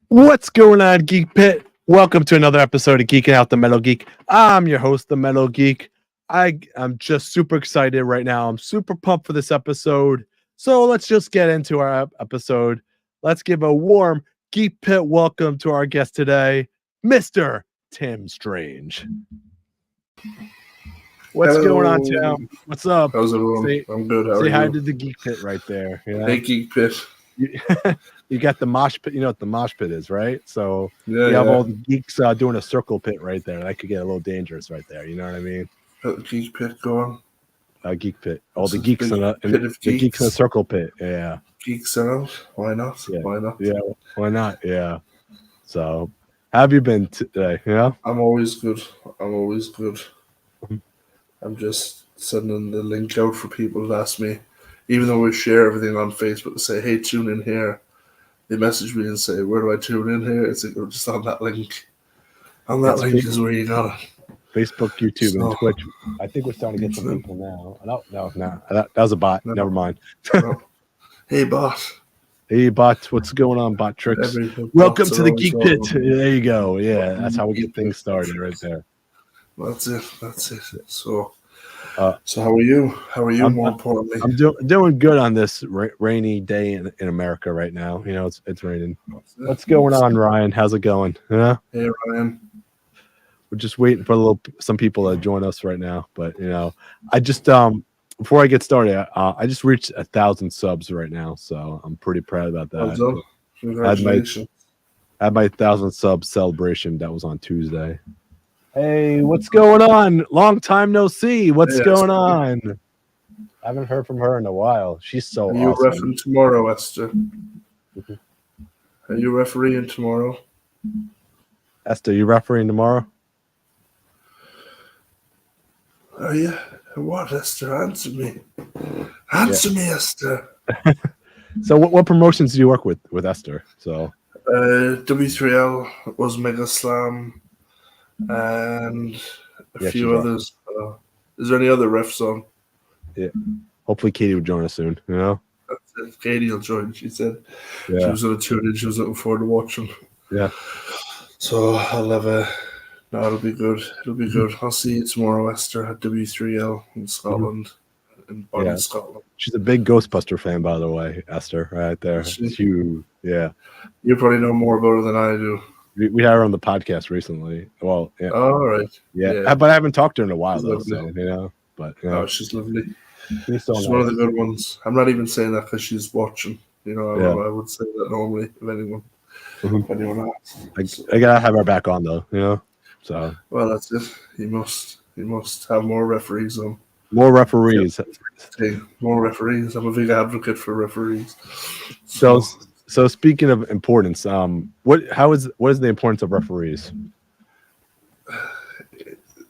What's going on, Geek Pit? Welcome to another episode of Geeking Out the Metal Geek. I'm your host, the Metal Geek. I'm just super excited right now. I'm super pumped for this episode. So let's just get into our episode. Let's give a warm Geek Pit welcome to our guest today, Mr. Tim Strange. What's going on, Tim? What's up? How's everyone? I'm good. How are you? Say hi to the Geek Pit right there. Yeah. Hey, Geek Pit. You got the mosh pit. You know what the mosh pit is, right? So Yeah, you have all the geeks doing a circle pit right there. That could get a little dangerous right there. You know what I mean? Geek Pit going. Geek pit. All the geeks in the geeks in a circle pit. Yeah. Geeks out. Why not? Yeah. Why not? Yeah. Why not? Yeah. So, how have you been today? Yeah. I'm always good. I'm just sending the link out for people to ask me. Even though we share everything on Facebook to say, hey, tune in here. They message me and say, where do I tune in here? It's just on that link. On that link is where you got it. Facebook, YouTube, and Twitch. I think we're starting to get some people now. No. That was a bot. No. Never mind. No. Hey, bot. Hey, bot. What's going on, bot tricks? Welcome to the Geek Pit. There you go. Yeah, that's how we get things started right there. That's it. So how are you? More importantly, I'm doing good on this rainy day in America right now. You know, it's raining. What's going on, Ryan? How's it going? Yeah. Hey, Ryan. We're just waiting for some people to join us right now. But you know, I just before I get started, I just reached 1,000 subs right now, so I'm pretty proud about that. Congratulations! I had my 1,000 sub celebration. That was on Tuesday. Hey, what's going on? Long time no see. What's going on? I haven't heard from her in a while. She's so awesome. Are you refereeing tomorrow, Esther? Are you refereeing tomorrow? Esther, you refereeing tomorrow? Are you? What, Esther? Answer me. Answer me, Esther. So what promotions do you work with Esther? So W3L was Mega Slam. And a few others. Is there any other refs on? Yeah. Hopefully Katie will join us soon, you know? Katie will join, she said. She was going to tune in. She was looking forward to watching. Yeah. So I'll have no, it'll be good. It'll be good. I'll see you tomorrow, Esther, at W3L in Scotland. In Bonnie, Scotland. She's a big Ghostbuster fan, by the way, Esther, right there. You probably know more about her than I do. We had her on the podcast recently. Well, yeah. All right. Yeah. But I haven't talked to her in a while, though. So, you know, but oh, she's lovely. She's one of the good ones. I'm not even saying that because she's watching. You know, I would say that normally if anyone, asks. I gotta have her back on though. You know, so well, that's it. You must have more referees on. More referees. More referees. I'm a big advocate for referees. So speaking of importance, what is the importance of referees?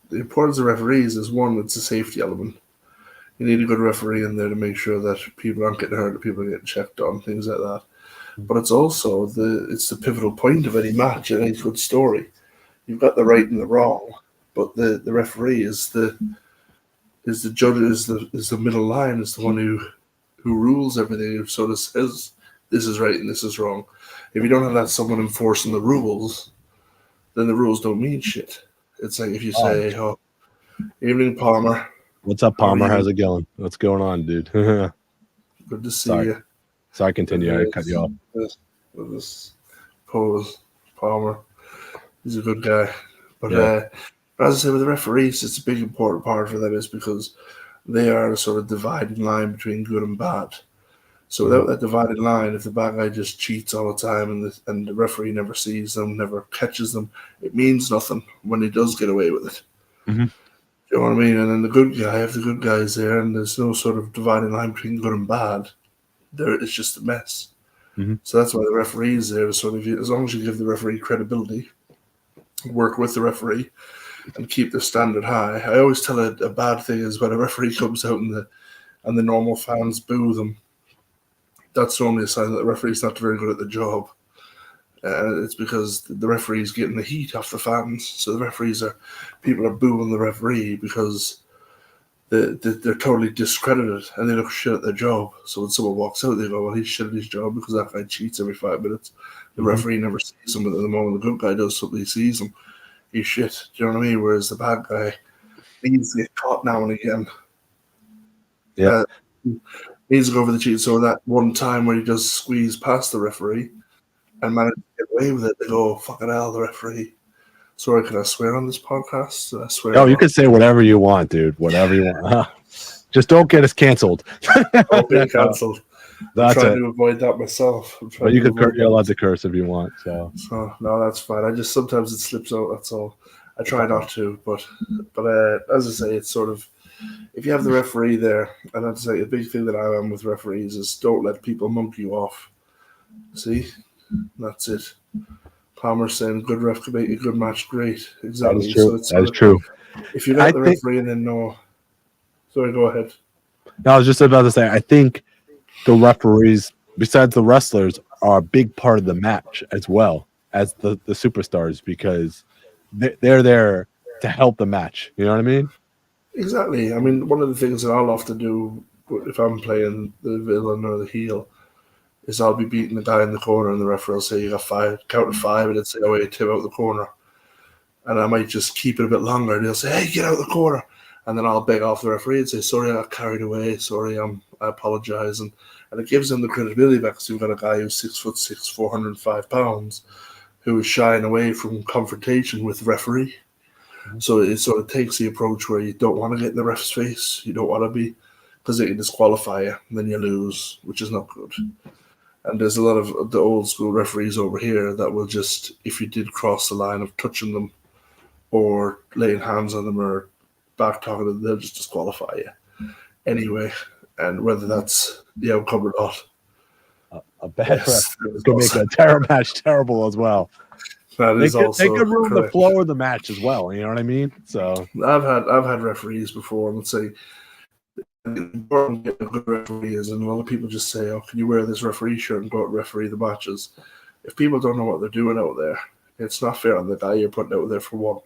The importance of referees is one, it's a safety element. You need a good referee in there to make sure that people aren't getting hurt, that people are getting checked on, things like that. But it's also the pivotal point of any match and any good story. You've got the right and the wrong, but the referee is the judge, is the middle line, is the one who rules everything, who sort of says this is right and this is wrong. If you don't have that someone enforcing the rules, then the rules don't mean shit. It's like if you say, "Oh, evening, Palmer." What's up, Palmer? How's it going? What's going on, dude? Good to see you. Sorry, continue. I cut you off. This Palmer. He's a good guy. But as I say, with the referees, it's a big important part for them is because they are a sort of dividing line between good and bad. So without that divided line, if the bad guy just cheats all the time and the referee never sees them, never catches them, it means nothing when he does get away with it. Mm-hmm. You know what I mean? And then the good guy, if the good guy's there and there's no sort of dividing line between good and bad, it's just a mess. Mm-hmm. So that's why the referee is there to sort of, as long as you give the referee credibility, work with the referee, and keep the standard high. I always tell a bad thing is when a referee comes out and the normal fans boo them. That's normally a sign that the referee's not very good at the job. It's because the referee's getting the heat off the fans. So people are booing the referee because they're totally discredited and they look shit at their job. So when someone walks out, they go, well, he's shit at his job because that guy cheats every 5 minutes. The referee never sees him, but at the moment the good guy does something, he sees him. He's shit. Do you know what I mean? Whereas the bad guy needs to get caught now and again. Yeah. Needs to go over the cheat. So that one time where he does squeeze past the referee and manage to get away with it, they go, fucking hell, the referee. Sorry, can I swear on this podcast? I swear. Oh, you can say whatever you want, dude. Whatever you want. Just don't get us canceled. Don't get cancelled. I'm trying to avoid that myself. But you could you're allowed to curse if you want. So no, that's fine. I just sometimes it slips out. That's all. I try not to, but as I say, it's sort of if you have the referee there, and I'd say a big thing that I am with referees is don't let people monkey you off. See, that's it. Palmer saying good ref can make a good match great. Exactly. That is true. So that is true. If you got the referee and then no, sorry, go ahead. No, I was just about to say, I think the referees, besides the wrestlers, are a big part of the match as well as the superstars because they're there to help the match. You know what I mean? Exactly. I mean, one of the things that I'll often do if I'm playing the villain or the heel is I'll be beating the guy in the corner and the referee will say, you got 5, count to 5, and it'll say, oh, wait, Tim out the corner. And I might just keep it a bit longer and he'll say, hey, get out the corner. And then I'll beg off the referee and say, sorry, I got carried away. Sorry, I apologize. And it gives them the credibility back because you've got a guy who's 6'6", 405 pounds, who is shying away from confrontation with the referee. So it sort of takes the approach where you don't want to get in the ref's face. You don't want to be, because they can disqualify you, and then you lose, which is not good. And there's a lot of the old school referees over here that will just, if you did cross the line of touching them or laying hands on them or back talking them, they'll just disqualify you anyway. And whether that's the outcome or not. A bad ref can make a match terrible as well. That is also they could ruin correct. the flow of the match as well. You know what I mean? So I've had referees before, and let's say important to get a good referee is, and a lot of people just say, "Oh, can you wear this referee shirt and go out and referee the matches?" If people don't know what they're doing out there, it's not fair on the guy you're putting out there for one,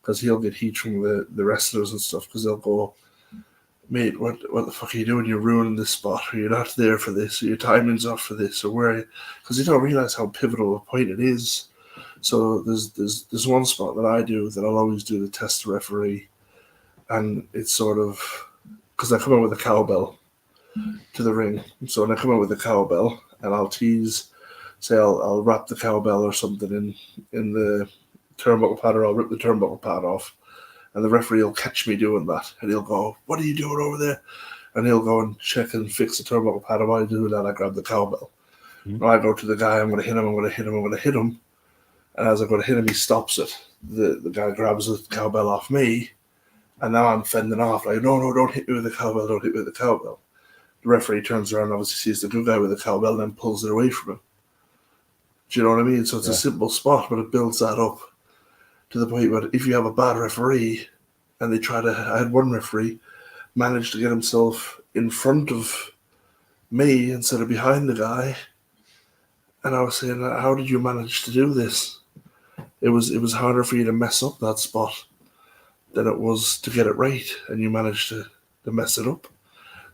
because he'll get heat from the wrestlers and stuff, because they'll go, mate, what the fuck are you doing? You're ruining this spot, or you're not there for this, or your timing's off for this, or where, because you don't realize how pivotal a point it is. So there's one spot that I do that I'll always do to test the referee, and it's sort of because I come out with a cowbell to the ring. So when I come out with a cowbell, and I'll tease, say I'll wrap the cowbell or something in the turnbuckle pad, or I'll rip the turnbuckle pad off. And the referee will catch me doing that. And he'll go, what are you doing over there? And he'll go and check and fix the turnbuckle pad. And while I do that, I grab the cowbell. And I go to the guy, I'm going to hit him. And as I go to hit him, he stops it. The guy grabs the cowbell off me. And now I'm fending off. Like, no, don't hit me with the cowbell. Don't hit me with the cowbell. The referee turns around and obviously sees the good guy with the cowbell and then pulls it away from him. Do you know what I mean? So it's a simple spot, but it builds that up to the point where if you have a bad referee and I had one referee manage to get himself in front of me instead of behind the guy. And I was saying, how did you manage to do this? It was harder for you to mess up that spot than it was to get it right, and you managed to mess it up.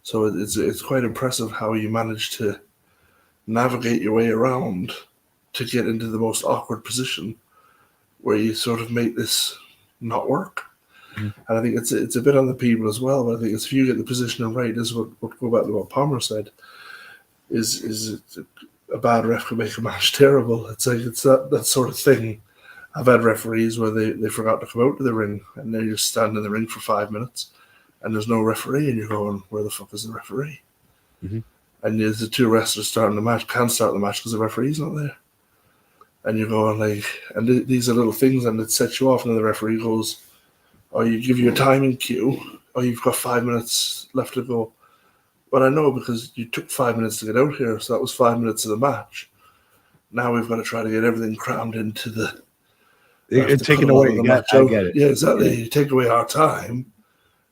So it's quite impressive how you managed to navigate your way around to get into the most awkward position where you sort of make this not work. And I think it's a bit on the people as well, but I think it's if you get the positioning right, this is what go back to what Palmer said, is a bad ref can make a match terrible. It's like it's that sort of thing. I've had referees where they forgot to come out to the ring and they just stand in the ring for 5 minutes and there's no referee and you're going, where the fuck is the referee? Mm-hmm. And there's the two wrestlers starting the match, can't start the match because the referee's not there. And you're going like, and these are little things and it sets you off, and then the referee goes, oh, you give you a timing cue, oh, you've got 5 minutes left to go. But I know because you took 5 minutes to get out here, so that was 5 minutes of the match. Now we've got to try to get everything crammed into the... It's taken away. I get it. Yeah, exactly. You take away our time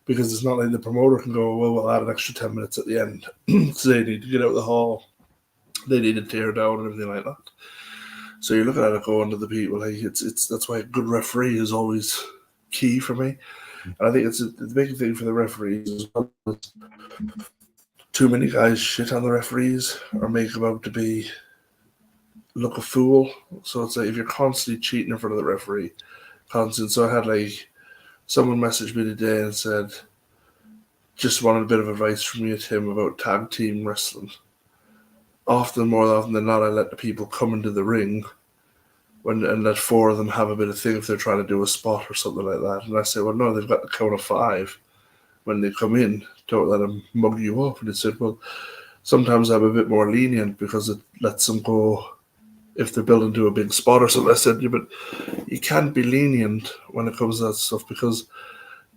because it's not like the promoter can go, well, we'll add an extra 10 minutes at the end. So they need to get out the hall. They need to tear down and everything like that. So you're looking at it going to the people, like it's that's why a good referee is always key for me. And I think it's the big thing for the referees as well. Too many guys shit on the referees or make them out to be look a fool. So it's like if you're constantly cheating in front of the referee, constant. So I had like someone messaged me today and said, just wanted a bit of advice from you, Tim, about tag team wrestling. More often than not, I let the people come into the ring and let four of them have a bit of thing if they're trying to do a spot or something like that. And I say, well, no, they've got the count of 5 when they come in. Don't let them mug you up. And they said, well, sometimes I'm a bit more lenient because it lets them go if they're building to a big spot or something. I said, yeah, but you can't be lenient when it comes to that stuff because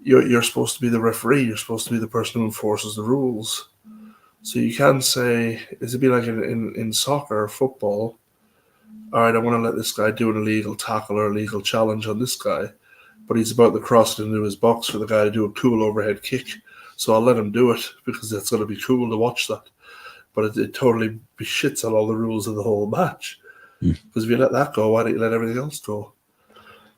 you're supposed to be the referee. You're supposed to be the person who enforces the rules. So you can't say, it'd be like in soccer or football, all right, I want to let this guy do an illegal tackle or illegal challenge on this guy, but he's about to cross it into his box for the guy to do a cool overhead kick. So I'll let him do it because it's going to be cool to watch that. But it totally shits on all the rules of the whole match. Because if you let that go, why don't you let everything else go?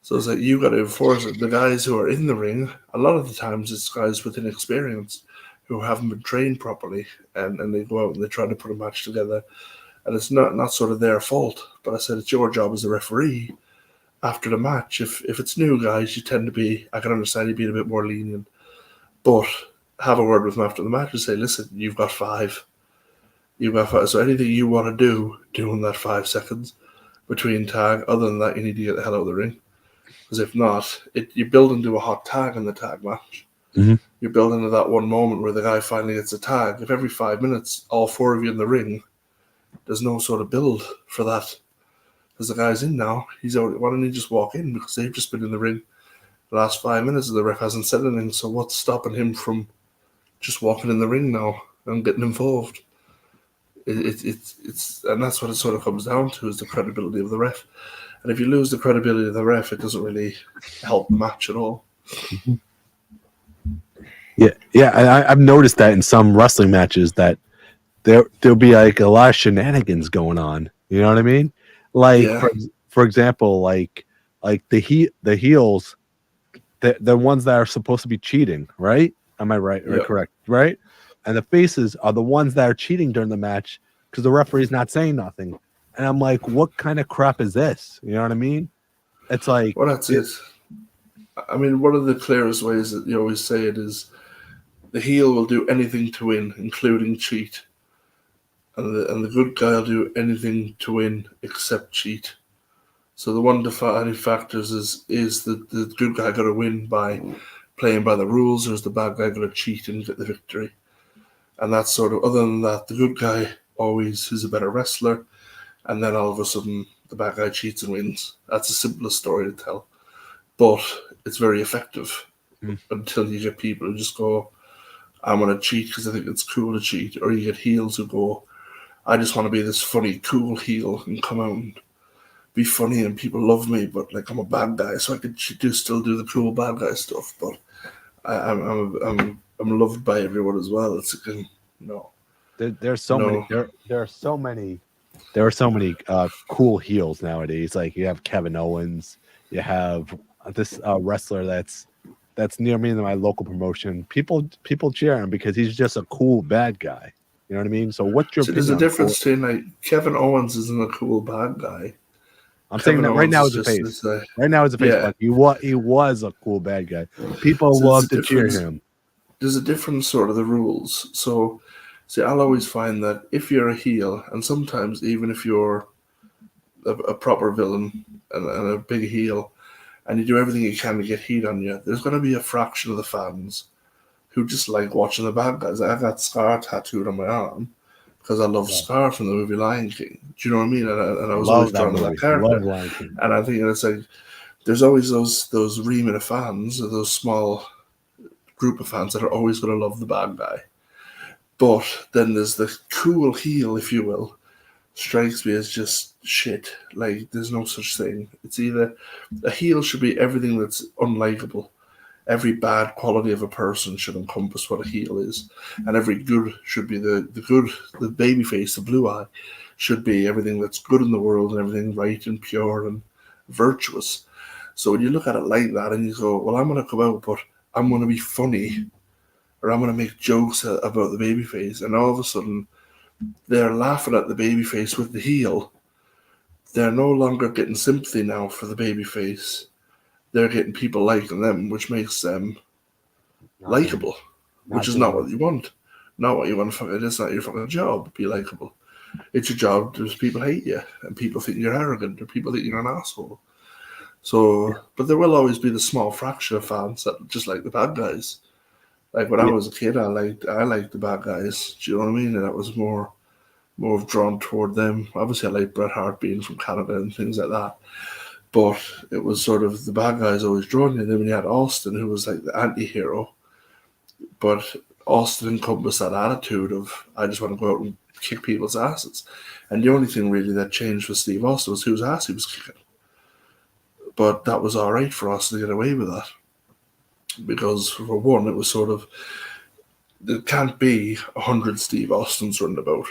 So it's like you got to enforce it. The guys who are in the ring, a lot of the times it's guys with inexperience who haven't been trained properly, and they go out and they try to put a match together, and it's not sort of their fault. But I said it's your job as a referee after the match. If it's new guys, you tend to be, I can understand you being a bit more lenient, but have a word with them after the match and say, listen, you've got 5. So anything you want to do in that 5 seconds between tag. Other than that, you need to get the hell out of the ring. Because if not, you build into a hot tag in the tag match. Mm-hmm. You build into that one moment where the guy finally gets a tag. If every 5 minutes, all 4 of you in the ring, there's no sort of build for that. Because the guy's in now, he's out. Why don't he just walk in? Because they've just been in the ring the last 5 minutes and the ref hasn't said anything. So what's stopping him from just walking in the ring now and getting involved? It's and that's what it sort of comes down to, is the credibility of the ref. And if you lose the credibility of the ref, it doesn't really help the match at all. Yeah. I've noticed that in some wrestling matches that there'll be like a lot of shenanigans going on. You know what I mean? Like for example, like the heels, the ones that are supposed to be cheating, right? Am I right? Or correct? Right? And the faces are the ones that are cheating during the match because the referee's not saying nothing. And I'm like, what kind of crap is this? You know what I mean? It's like, well, that's it. I mean, one of the clearest ways that you always say it is the heel will do anything to win, including cheat. And the good guy will do anything to win except cheat. So the one defining factors is that the good guy got to win by playing by the rules, or is the bad guy going to cheat and get the victory? And that's sort of, other than that, the good guy always is a better wrestler, and then all of a sudden the bad guy cheats and wins. That's the simplest story to tell. But it's very effective until you get people who just go, I'm going to cheat because I think it's cool to cheat. Or you get heels who go, I just want to be this funny, cool heel and come out and be funny and people love me, but like I'm a bad guy, so I could still do the cool bad guy stuff. But I'm loved by everyone as well. It's no. There's so many. There are so many cool heels nowadays. Like you have Kevin Owens, you have this wrestler that's near me in my local promotion. People cheer him because he's just a cool bad guy. You know what I mean? So what's your opinion? There's a difference between like Kevin Owens isn't a cool bad guy. I'm saying that right now is a face. Right now is a face. But he was a cool bad guy. People love to cheer him. There's a different sort of the rules. So, see, I'll always find that if you're a heel, and sometimes even if you're a proper villain and a big heel, and you do everything you can to get heat on you, there's going to be a fraction of the fans who just like watching the bad guys. I got Scar tattooed on my arm because I love Scar from the movie Lion King. Do you know what I mean? And I was always drawn to that character. And I think it's like there's always those remit of fans, or those small group of fans that are always going to love the bad guy. But then there's the cool heel, if you will, strikes me as just shit. Like there's no such thing. It's either a heel should be everything that's unlikable. Every bad quality of a person should encompass what a heel is, and every good should be the baby face, the blue eye, should be everything that's good in the world and everything right and pure and virtuous. So when you look at it like that and you go, well, I'm going to come out, but I'm going to be funny, or I'm going to make jokes about the babyface, and all of a sudden they're laughing at the babyface with the heel. They're no longer getting sympathy now for the babyface. They're getting people liking them, which makes them likable, which is not what you want. Not what you want. It's not your fucking job to be likable. It's your job because people hate you and people think you're arrogant or people think you're an asshole. So, but there will always be the small fraction of fans that just like the bad guys. Like when I was a kid, I liked the bad guys. Do you know what I mean? And that was more drawn toward them. Obviously, I like Bret Hart being from Canada and things like that. But it was sort of the bad guys always drawn you. And then when you had Austin, who was like the anti-hero, but Austin encompassed that attitude of, I just want to go out and kick people's asses. And the only thing really that changed for Steve Austin was whose ass he was kicking. But that was all right for Austin to get away with that. Because, for one, it was sort of, there can't be 100 Steve Austins running about.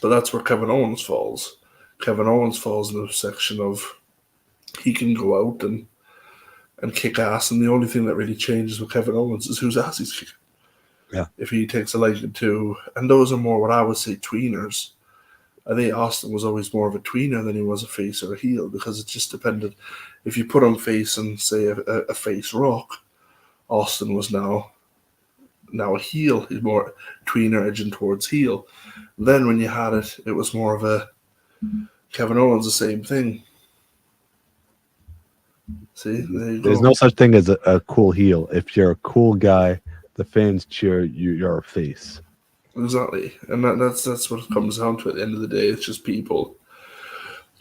But that's where Kevin Owens falls. Kevin Owens falls in the section of he can go out and kick ass, and the only thing that really changes with Kevin Owens is whose ass he's kicking. Yeah. If he takes a liking to, and those are more what I would say tweeners. I think Austin was always more of a tweener than he was a face or a heel, because it just depended. If you put him face and say a face Rock, Austin was now a heel. He's more tweener edging towards heel. Then when you had it was more of a Kevin Owens, the same thing. See, there you There's go. no such thing as a cool heel. If you're a cool guy, the fans cheer you. You're a face. Exactly, and that's what it comes down to at the end of the day. It's just people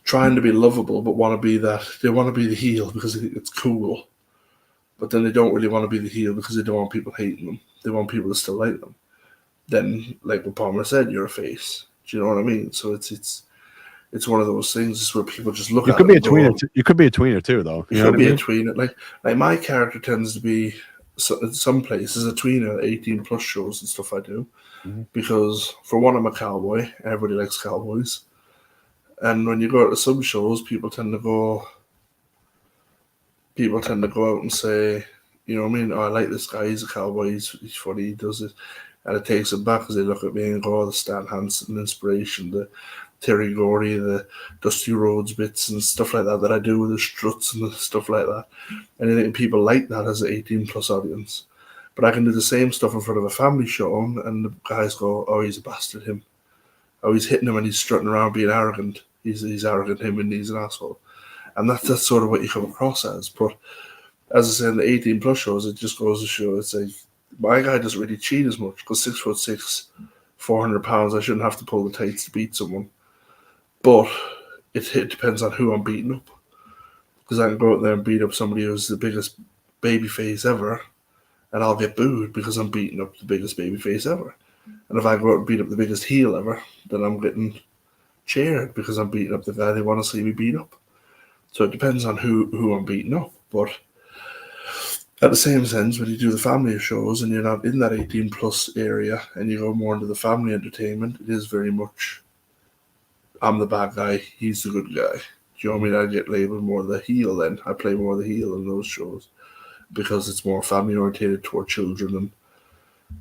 trying to be lovable, but want to be that. They want to be the heel because they think it's cool, but then they don't really want to be the heel because they don't want people hating them. They want people to still like them. Then, like what Palmer said, you're a face. Do you know what I mean? So it's one of those things where people just look You at could be a it and tweener. go, You could be a tweener too, though. you could be a tweener. Like my character tends to be in some places a tweener, 18 plus shows and stuff I do, because for one, I'm a cowboy. Everybody likes cowboys, and when you go to some shows, people tend to go out and say, you know what I mean? Oh, I like this guy. He's a cowboy. He's funny. He does it, and it takes them back as they look at me and go, oh, the Stan Hansen inspiration, the Terry Gordy, the Dusty Rhodes bits and stuff like that I do with the struts and the stuff like that. And I think people like that as an 18 plus audience. But I can do the same stuff in front of a family show and the guys go, oh, he's a bastard, him. Oh, he's hitting him and he's strutting around being arrogant. He's arrogant, him, and he's an asshole. And that's sort of what you come across as. But as I said, in the 18 plus shows, it just goes to show it's like, my guy doesn't really cheat as much because 6'6", 400 pounds, I shouldn't have to pull the tights to beat someone. But it depends on who I'm beating up. Because I can go out there and beat up somebody who's the biggest baby face ever, and I'll get booed because I'm beating up the biggest baby face ever. And if I go out and beat up the biggest heel ever, then I'm getting cheered because I'm beating up the guy they want to see me beat up. So it depends on who I'm beating up. But at the same sense, when you do the family shows and you're not in that 18 plus area and you go more into the family entertainment, it is very much, I'm the bad guy, he's the good guy. Do you know what I mean? I get labeled more the heel then. I play more the heel in those shows because it's more family oriented toward children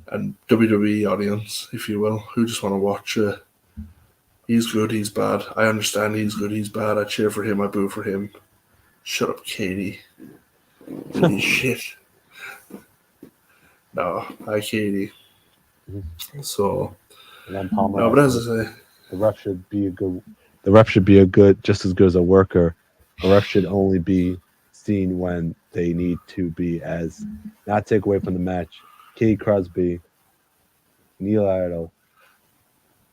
and WWE audience, if you will, who just want to watch he's good, he's bad. I understand he's good, he's bad. I cheer for him, I boo for him. Shut up, Katie. Holy shit. No, hi, Katie. So, no, but as I say, the ref should be a good. The ref should be just as good as a worker. The ref should only be seen when they need to be, as not take away from the match. Katie Crosby, Neil Idol,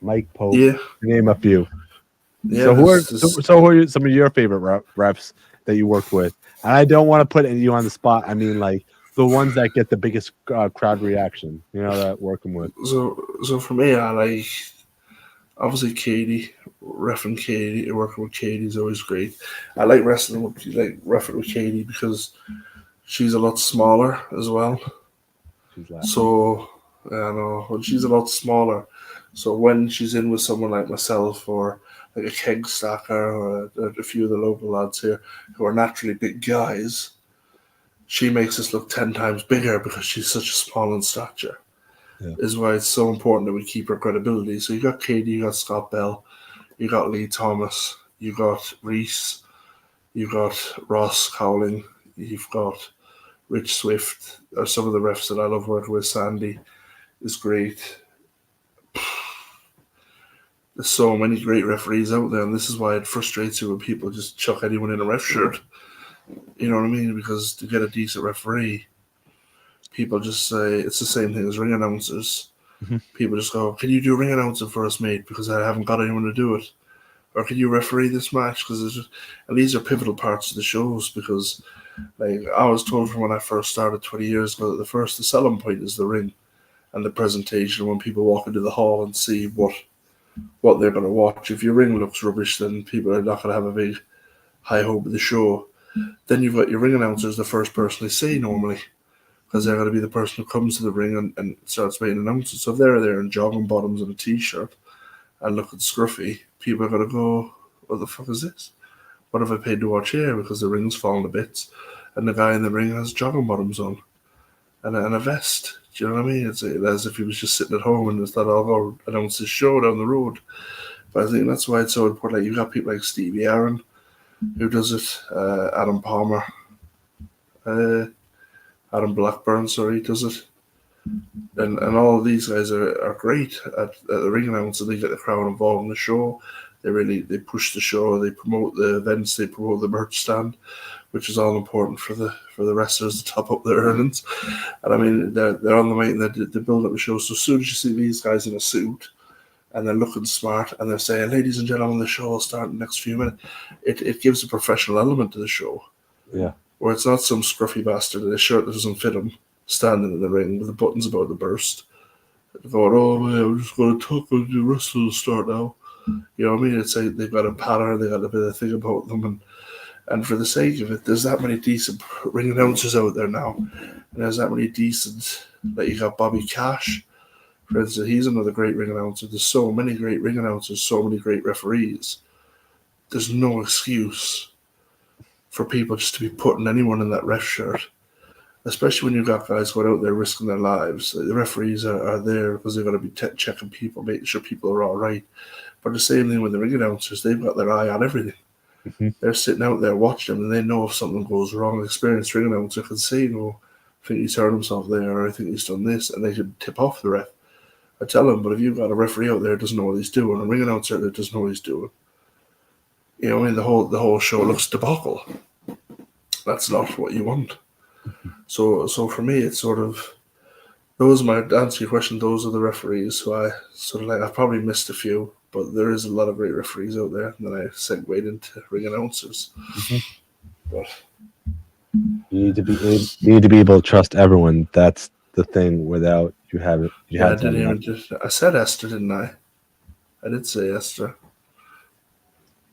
Mike Pope, yeah. to name a few. Yeah, So who are some of your favorite refs that you worked with? And I don't want to put you on the spot. I mean, like the ones that get the biggest crowd reaction. You know, that working with. So for me, I like obviously Katie, reffing Katie, working with Katie is always great. I like wrestling with reffing with Katie because she's a lot smaller as well. So I know she's a lot smaller. So when she's in with someone like myself or like a Keg Stacker or a few of the local lads here who are naturally big guys, she makes us look 10 times bigger because she's such small in stature. Yeah. Is why it's so important that we keep her credibility. So you got Katie, you got Scott Bell, you got Lee Thomas, you got Reese, you got Ross Cowling, you've got Rich Swift, are some of the refs that I love working with. Sandy is great. There's so many great referees out there, and this is why it frustrates you when people just chuck anyone in a ref shirt. You know what I mean? Because to get a decent referee, people just say it's the same thing as ring announcers. Mhm. People just go, "Can you do ring announcing for us, mate? Because I haven't got anyone to do it." Or can you referee this match? Because and these are pivotal parts of the shows. Because like I was told from when I first started 20 years ago, that the selling point is the ring and the presentation. When people walk into the hall and see what they're going to watch, if your ring looks rubbish, then people are not going to have a big high hope of the show. Then you've got your ring announcers, the first person they see normally, because they're going to be the person who comes to the ring and starts making announcements. So if they're there in jogging bottoms and a t-shirt and looking scruffy, people are going to go, "What the fuck is this? What have I paid to watch here?" Because the ring's fallen to bits and the guy in the ring has jogging bottoms on and a vest. Do you know what I mean? It's as if he was just sitting at home and just thought, "I'll go announce this show down the road." But I think that's why it's so important. Like, you've got people like Stevie Aaron who does it, Adam Palmer, Adam Blackburn, does it. And all of these guys are great at the ring announcing. They get the crowd involved in the show. They push the show. They promote the events. They promote the merch stand, which is all important for the wrestlers to top up their earnings. And I mean, they're on the way. They build up the show. So as soon as you see these guys in a suit and they're looking smart and they're saying, "Ladies and gentlemen, the show will start in the next few minutes," it gives a professional element to the show. Yeah. Where it's not some scruffy bastard in a shirt that doesn't fit him standing in the ring with the buttons about to burst, going, "Oh man, I'm just going to talk about the wrestling start now." You know what I mean? It's like they've got a pattern, they got a bit of thing about them, and for the sake of it, there's that many decent ring announcers out there now, and there's that many decent. Like you got Bobby Cash, for instance, he's another great ring announcer. There's so many great ring announcers, so many great referees. There's no excuse for people just to be putting anyone in that ref shirt. Especially when you've got guys going out there risking their lives. The referees are there because they're going to be checking people, making sure people are all right. But the same thing with the ring announcers, they've got their eye on everything. Mhm. They're sitting out there watching them, and they know if something goes wrong. An experienced ring announcer can say, "No, I think he's hurt himself there, or I think he's done this," and they should tip off the ref. I tell them, but if you've got a referee out there who doesn't know what he's doing, a ring announcer that doesn't know what he's doing, you know, I mean, the whole show looks debacle. That's not what you want. So for me, it's sort of those are my to answer your question. Those are the referees who I sort of like. I've probably missed a few, but there is a lot of great referees out there. And then I segued into ring announcers. But You need to be able to trust everyone. That's the thing. Without you have it, yeah, I didn't even just. I said Esther, didn't I? I did say Esther.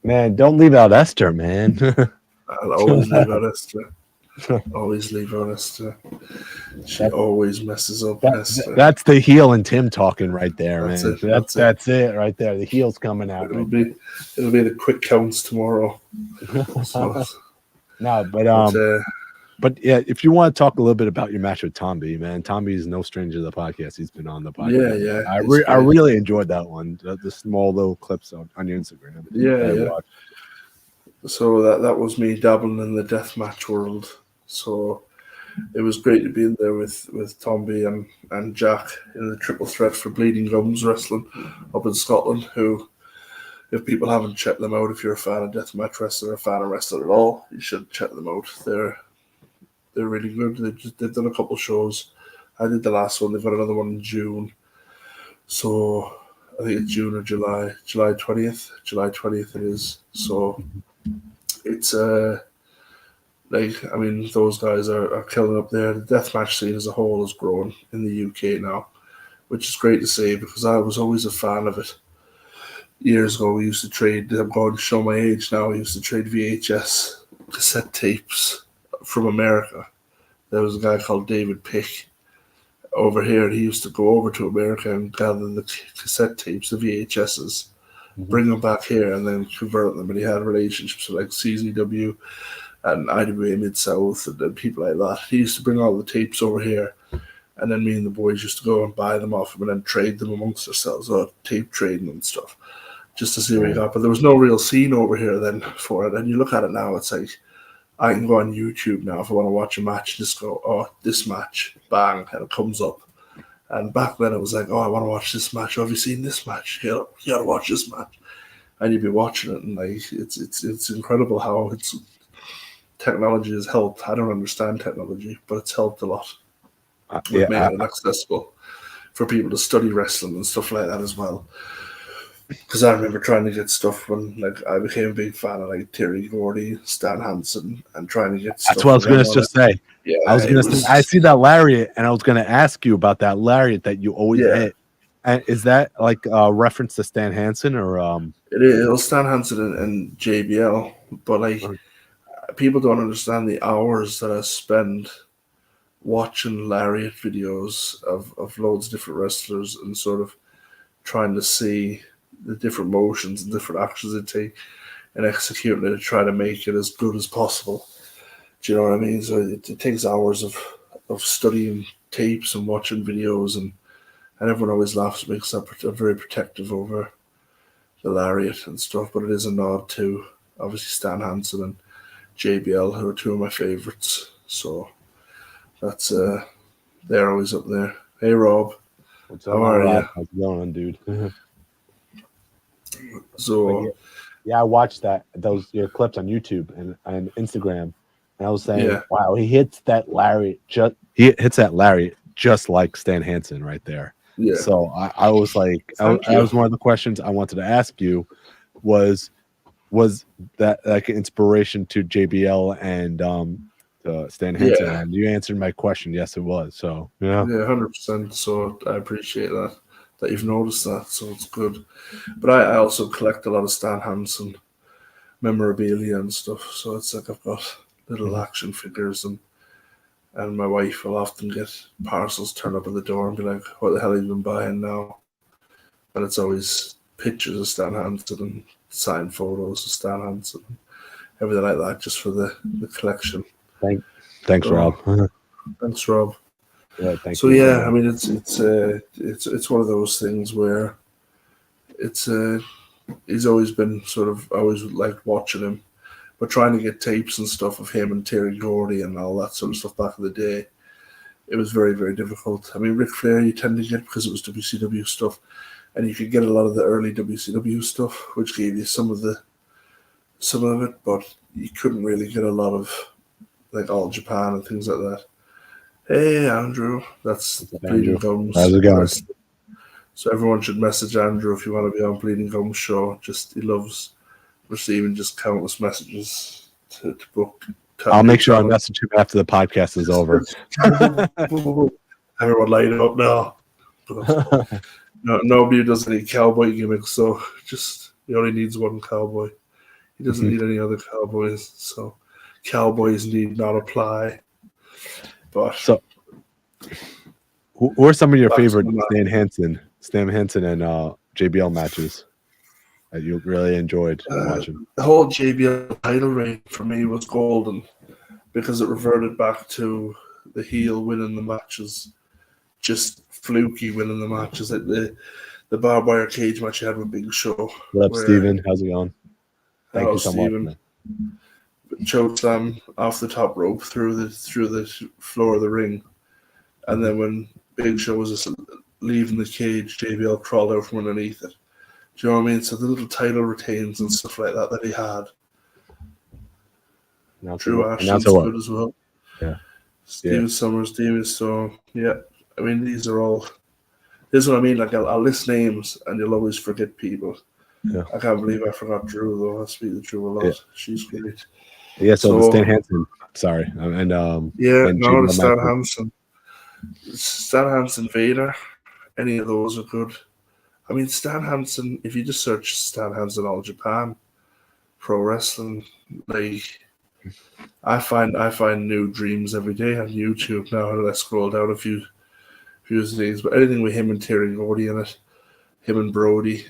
Man, don't leave out Esther, man. I'll always leave out Esther. Always leave out Esther. She always messes up Esther. That's the heel and Tim talking right there, That's man. it, That's it right there. The heel's coming out. It'll be the quick counts tomorrow. So, No, but yeah, if you want to talk a little bit about your match with Tomby, man, Tomby is no stranger to the podcast. He's been on the podcast. Yeah. I really enjoyed that one. The small little clips on your Instagram. Yeah. So that was me dabbling in the deathmatch world. So it was great to be in there with Tomby and Jack in the triple threat for Bleeding Gums Wrestling up in Scotland. Who, if people haven't checked them out, if you're a fan of deathmatch wrestling or a fan of wrestling at all, you should check them out. They're really good. They've done a couple shows. I did the last one. They've got another one in June. So I think it's June or July 20th. July 20th it is. So it's those guys are killing up there. The deathmatch scene as a whole has grown in the UK now, which is great to see because I was always a fan of it. Years ago, we used to trade. I'm going to show my age now. We used to trade VHS cassette tapes from America. There was a guy called David Pick over here. He used to go over to America and gather the cassette tapes, the VHSs, bring them back here, and then convert them. And he had relationships with like CZW, and IWA Mid-South and people like that. He used to bring all the tapes over here, and then me and the boys used to go and buy them off him and then trade them amongst ourselves, or tape trading and stuff, just to see what we got. But there was no real scene over here then for it. And you look at it now, it's like I can go on YouTube now if I want to watch a match, just go, oh, this match, bang, and it comes up. And back then it was like, oh, I want to watch this match. Oh, have you seen this match? You gotta watch this match. And you'd be watching it, and like it's incredible how technology has helped. I don't understand technology, but it's helped a lot. We've made it accessible for people to study wrestling and stuff like that as well. Because I remember trying to get stuff when I became a big fan of Terry Gordy, Stan Hansen, and trying to get stuff. That's what I was going to just say. Yeah, I was going to say, I see that lariat, and I was going to ask you about that lariat that you always hit. And is that a reference to Stan Hansen or? It is Stan Hansen and JBL, but people don't understand the hours that I spend watching lariat videos of loads of different wrestlers and sort of trying to see the different motions and different actions they take and executing it to try to make it as good as possible. Do you know what I mean? So it takes hours of studying tapes and watching videos, and everyone always laughs at me because I'm very protective over the lariat and stuff, but it is a nod to obviously Stan Hansen and JBL, who are two of my favorites. So that's they're always up there. Hey Rob, how are you? How's it going, dude? So yeah, I watched your clips on YouTube and Instagram, and I was saying, wow, he hits that lariat just like Stan Hansen right there. Yeah. So I was like, that was one of the questions I wanted to ask you was that like inspiration to JBL and Stan Hansen? Yeah. And you answered my question. Yes, it was. So yeah, 100%. So I appreciate that you've noticed that. So it's good. But I also collect a lot of Stan Hansen memorabilia and stuff. So it's like I've got little action figures, and my wife will often get parcels turned up at the door and be like, what the hell have you been buying now? And it's always pictures of Stan Hansen and signed photos of Stan Hansen, everything like that, just for the collection. Thanks, Rob. Thanks, Rob. Yeah, thank you. So I mean, it's one of those things where he's always been I always liked watching him, but trying to get tapes and stuff of him and Terry Gordy and all that sort of stuff back in the day, it was very, very difficult. I mean, Ric Flair you tend to get because it was WCW stuff, and you could get a lot of the early WCW stuff, which gave you some of it, but you couldn't really get a lot of All Japan and things like that. Hey, Andrew. That's Bleeding Gums. How's it going? So everyone should message Andrew if you want to be on Bleeding Gums show. He loves receiving just countless messages to book. I'll make sure I message him after the podcast is over. Everyone light up now. Nobody does any cowboy gimmicks, so he only needs one cowboy. He doesn't need any other cowboys, so cowboys need not apply. But so, who are some of your favorite Stan Hansen and JBL matches that you really enjoyed watching? The whole JBL title reign for me was golden because it reverted back to the heel winning the matches, just fluky winning the matches, like the barbed wire cage match you had with Big Show. What's up, Steven? How's it going? Thank you so much. Chokeslam off the top rope through the floor of the ring, and then when Big Show was just leaving the cage, JBL crawled out from underneath it. Do you know what I mean? So the little title retains and stuff like that he had. Drew Ashton's good as well. Yeah. Steven Summers, Demon Storm. Yeah. I mean, these are all. This is what I mean. I'll list names and you'll always forget people. Yeah. I can't believe I forgot Drew though. I speak to Drew a lot. Yeah. She's great. Yeah. So Stan Hansen. Sorry. Stan Hansen. Stan Hansen, Vader. Any of those are good. I mean, Stan Hansen. If you just search Stan Hansen All Japan Pro Wrestling, I find new dreams every day on YouTube now. And I scroll down a few things, but anything with him and Terry Gordy in it, him and Brody,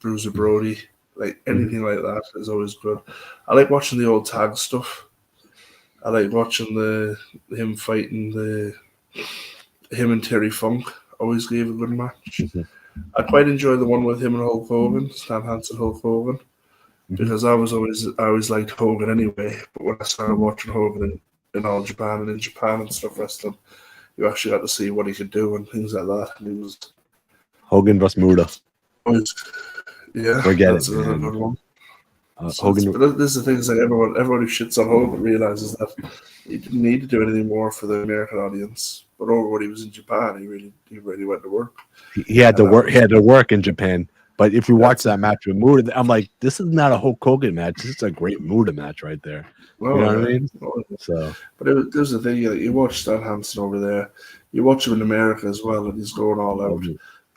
Bruiser Brody, anything like that is always good. I like watching the old tag stuff I like watching him fighting him and Terry Funk. Always gave a good match. Mhm. I quite enjoy the one with him and Hulk Hogan, Stan Hansen, Hulk Hogan, because I always liked Hogan anyway. But when I started watching Hogan in All Japan and in Japan and stuff wrestling, you actually got to see what he could do and things like that. And he was Hogan vs. Muda. always, yeah, Forget that's it, another man. good one. So Hogan. but this is the thing, is like everyone who shits on Hogan realizes that he didn't need to do anything more for the American audience. But over when he was in Japan, he really went to work. He had to And that work. was- He had to work in Japan. But if you watch That's that match with Muda, I'm like, this is not a Hulk Hogan match. This is a great Muda match right there. Oh, You know what I yeah. mean? Oh, yeah. So But there's the thing, you watch Stan Hansen over there, you watch him in America as well, and he's going all out.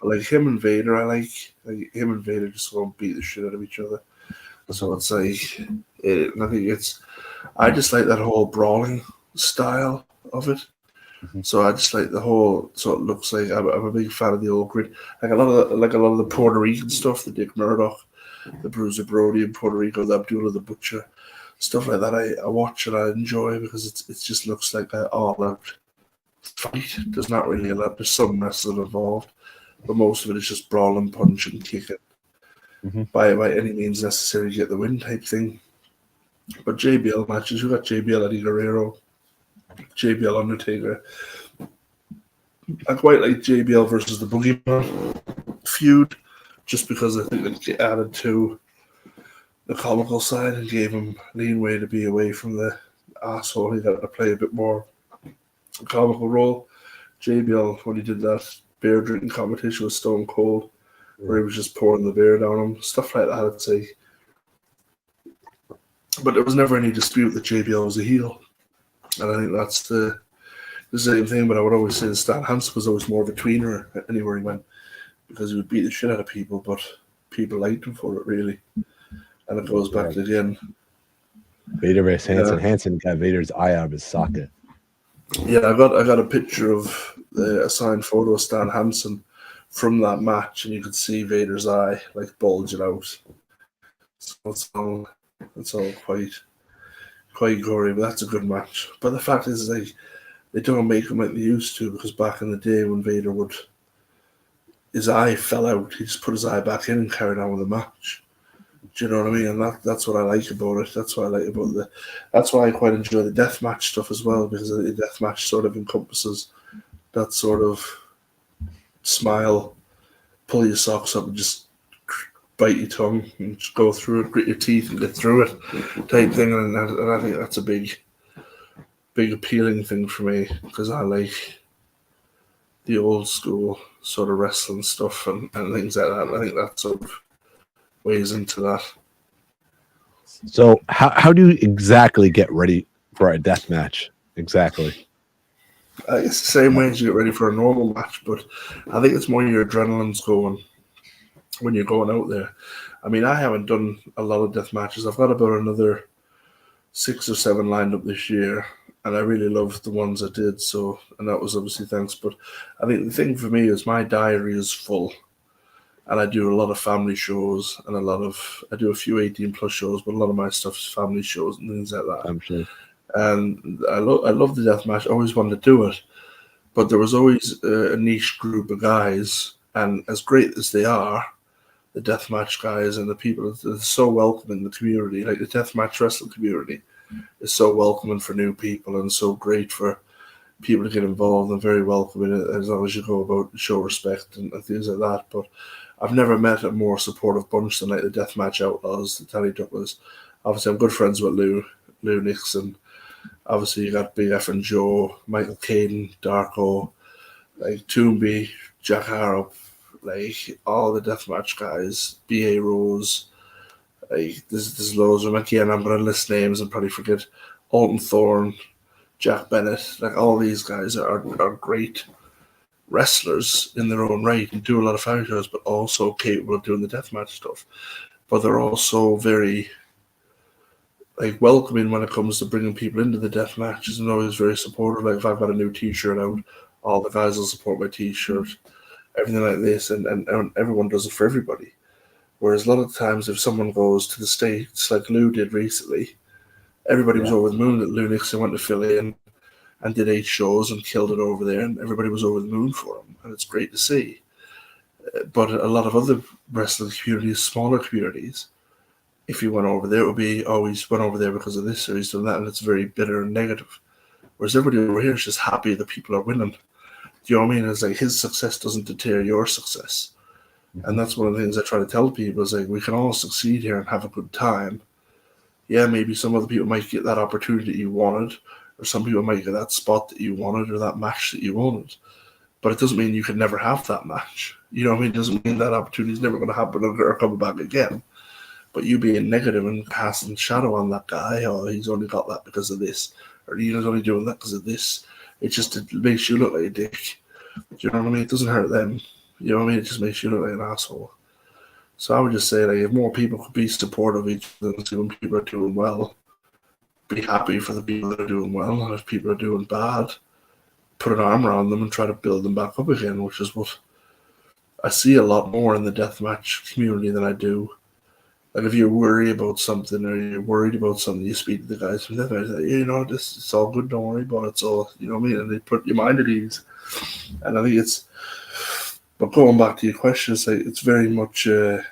But like him and Vader, I like him and Vader just go and beat the shit out of each other. So it's like, I just like that whole brawling style of it. Mhm. So I just like the whole. So it looks like I'm a big fan of the old grid, like a lot of the Puerto Rican stuff, the Dick Murdoch, the Bruiser Brody in Puerto Rico, the Abdullah the Butcher, stuff like that. I watch and I enjoy because it just looks like an all-out fight. There's not really a lot. There's some wrestling involved, but most of it is just brawling, punching, kicking. Mhm. By any means necessary to get the win type thing. But JBL matches, you got JBL Eddie Guerrero, JBL Undertaker. I quite like JBL versus the Boogeyman feud, just because I think it added to the comical side and gave him leeway to be away from the asshole. He got to play a bit more comical role. JBL, when he did that beer drinking competition with Stone Cold, where he was just pouring the beer down him, stuff like that, I'd say. But there was never any dispute that JBL was a heel. And I think that's the same thing, but I would always say that Stan Hansen was always more of a tweener anywhere he went, because he would beat the shit out of people, but people liked him for it, really. And it goes back to, again, Vader versus Hansen. Yeah. Hansen got Vader's eye out of his socket. yeah, I got a picture of a signed photo of Stan Hansen from that match, and you could see Vader's eye like bulging out. So it's all quite gory, but that's a good match. But the fact is, like, they don't make him like they used to, because back in the day when Vader his eye fell out, he just put his eye back in and carried on with the match. Do you know what I mean? And that's what I like about it. That's what I like about that's why I quite enjoy the deathmatch stuff as well, because the deathmatch sort of encompasses that sort of smile, pull your socks up and just bite your tongue and just go through it, grit your teeth and get through it type thing. And I think that's a big appealing thing for me, because I like the old school sort of wrestling stuff and things like that. I think that sort of weighs into that. So how do you exactly get ready for a death match? Exactly. It's the same way as you get ready for a normal match, but I think it's more your adrenaline's going when you're going out there. I mean, I haven't done a lot of death matches. I've got about another 6 or 7 lined up this year, and I really loved the ones I did. So, and that was obviously thanks. But I think the thing for me is my diary is full, and I do a lot of family shows and I do a few 18 plus shows, but a lot of my stuff is family shows and things like that. I'm sure. And I love the death match. I always wanted to do it, but there was always a niche group of guys, and as great as they are, the deathmatch guys and the people that are so welcoming in the community, like the deathmatch wrestling community, is so welcoming for new people and so great for people to get involved and very welcoming as long as you go about show respect and things like that. But I've never met a more supportive bunch than like the Deathmatch Outlaws, the Tally Douglas. Obviously, I'm good friends with Lou Nixon. Obviously, you got Big F and Joe, Michael Caden, Darko, like Toomby, Jack Harrop, like all the deathmatch guys, B.A. Rose, like there's loads of them. Again, I'm going to list names and probably forget. Alton Thorne, Jack Bennett, like all these guys are great wrestlers in their own right and do a lot of fighters, but also capable of doing the deathmatch stuff. But they're also very like welcoming when it comes to bringing people into the death matches, and always very supportive. Like if I've got a new T-shirt out, all the guys will support my T-shirt, everything like this, and everyone does it for everybody. Whereas a lot of times, if someone goes to the States, like Lou did recently, Everybody was over the moon that Lou Nixon went to Philly and did 8 shows and killed it over there, and everybody was over the moon for him, and it's great to see. But a lot of other wrestling communities, smaller communities, if you went over there, it would be, oh, he's went over there because of this, or he's done that, and it's very bitter and negative. Whereas everybody over here is just happy that people are winning. Do you know what I mean? It's like his success doesn't deter your success. And that's one of the things I try to tell people is like, we can all succeed here and have a good time. Yeah, maybe some other people might get that opportunity that you wanted, or some people might get that spot that you wanted, or that match that you wanted. But it doesn't mean you could never have that match. You know what I mean? It doesn't mean that opportunity is never going to happen or come back again. But you being negative and casting shadow on that guy, or he's only got that because of this, or he's only doing that because of this, it makes you look like a dick. Do you know what I mean? It doesn't hurt them. You know what I mean? It just makes you look like an asshole. So I would just say, like, if more people could be supportive of each other and see when people are doing well, be happy for the people that are doing well, and if people are doing bad, put an arm around them and try to build them back up again, which is what I see a lot more in the deathmatch community than I do. Like, if you're worried about something, or you're worried about something, you speak to the guys from deathmatch, like, you know, it's all good, don't worry about it, it's all, you know what I mean, and they put your mind at ease. And I think but going back to your question, it's very much the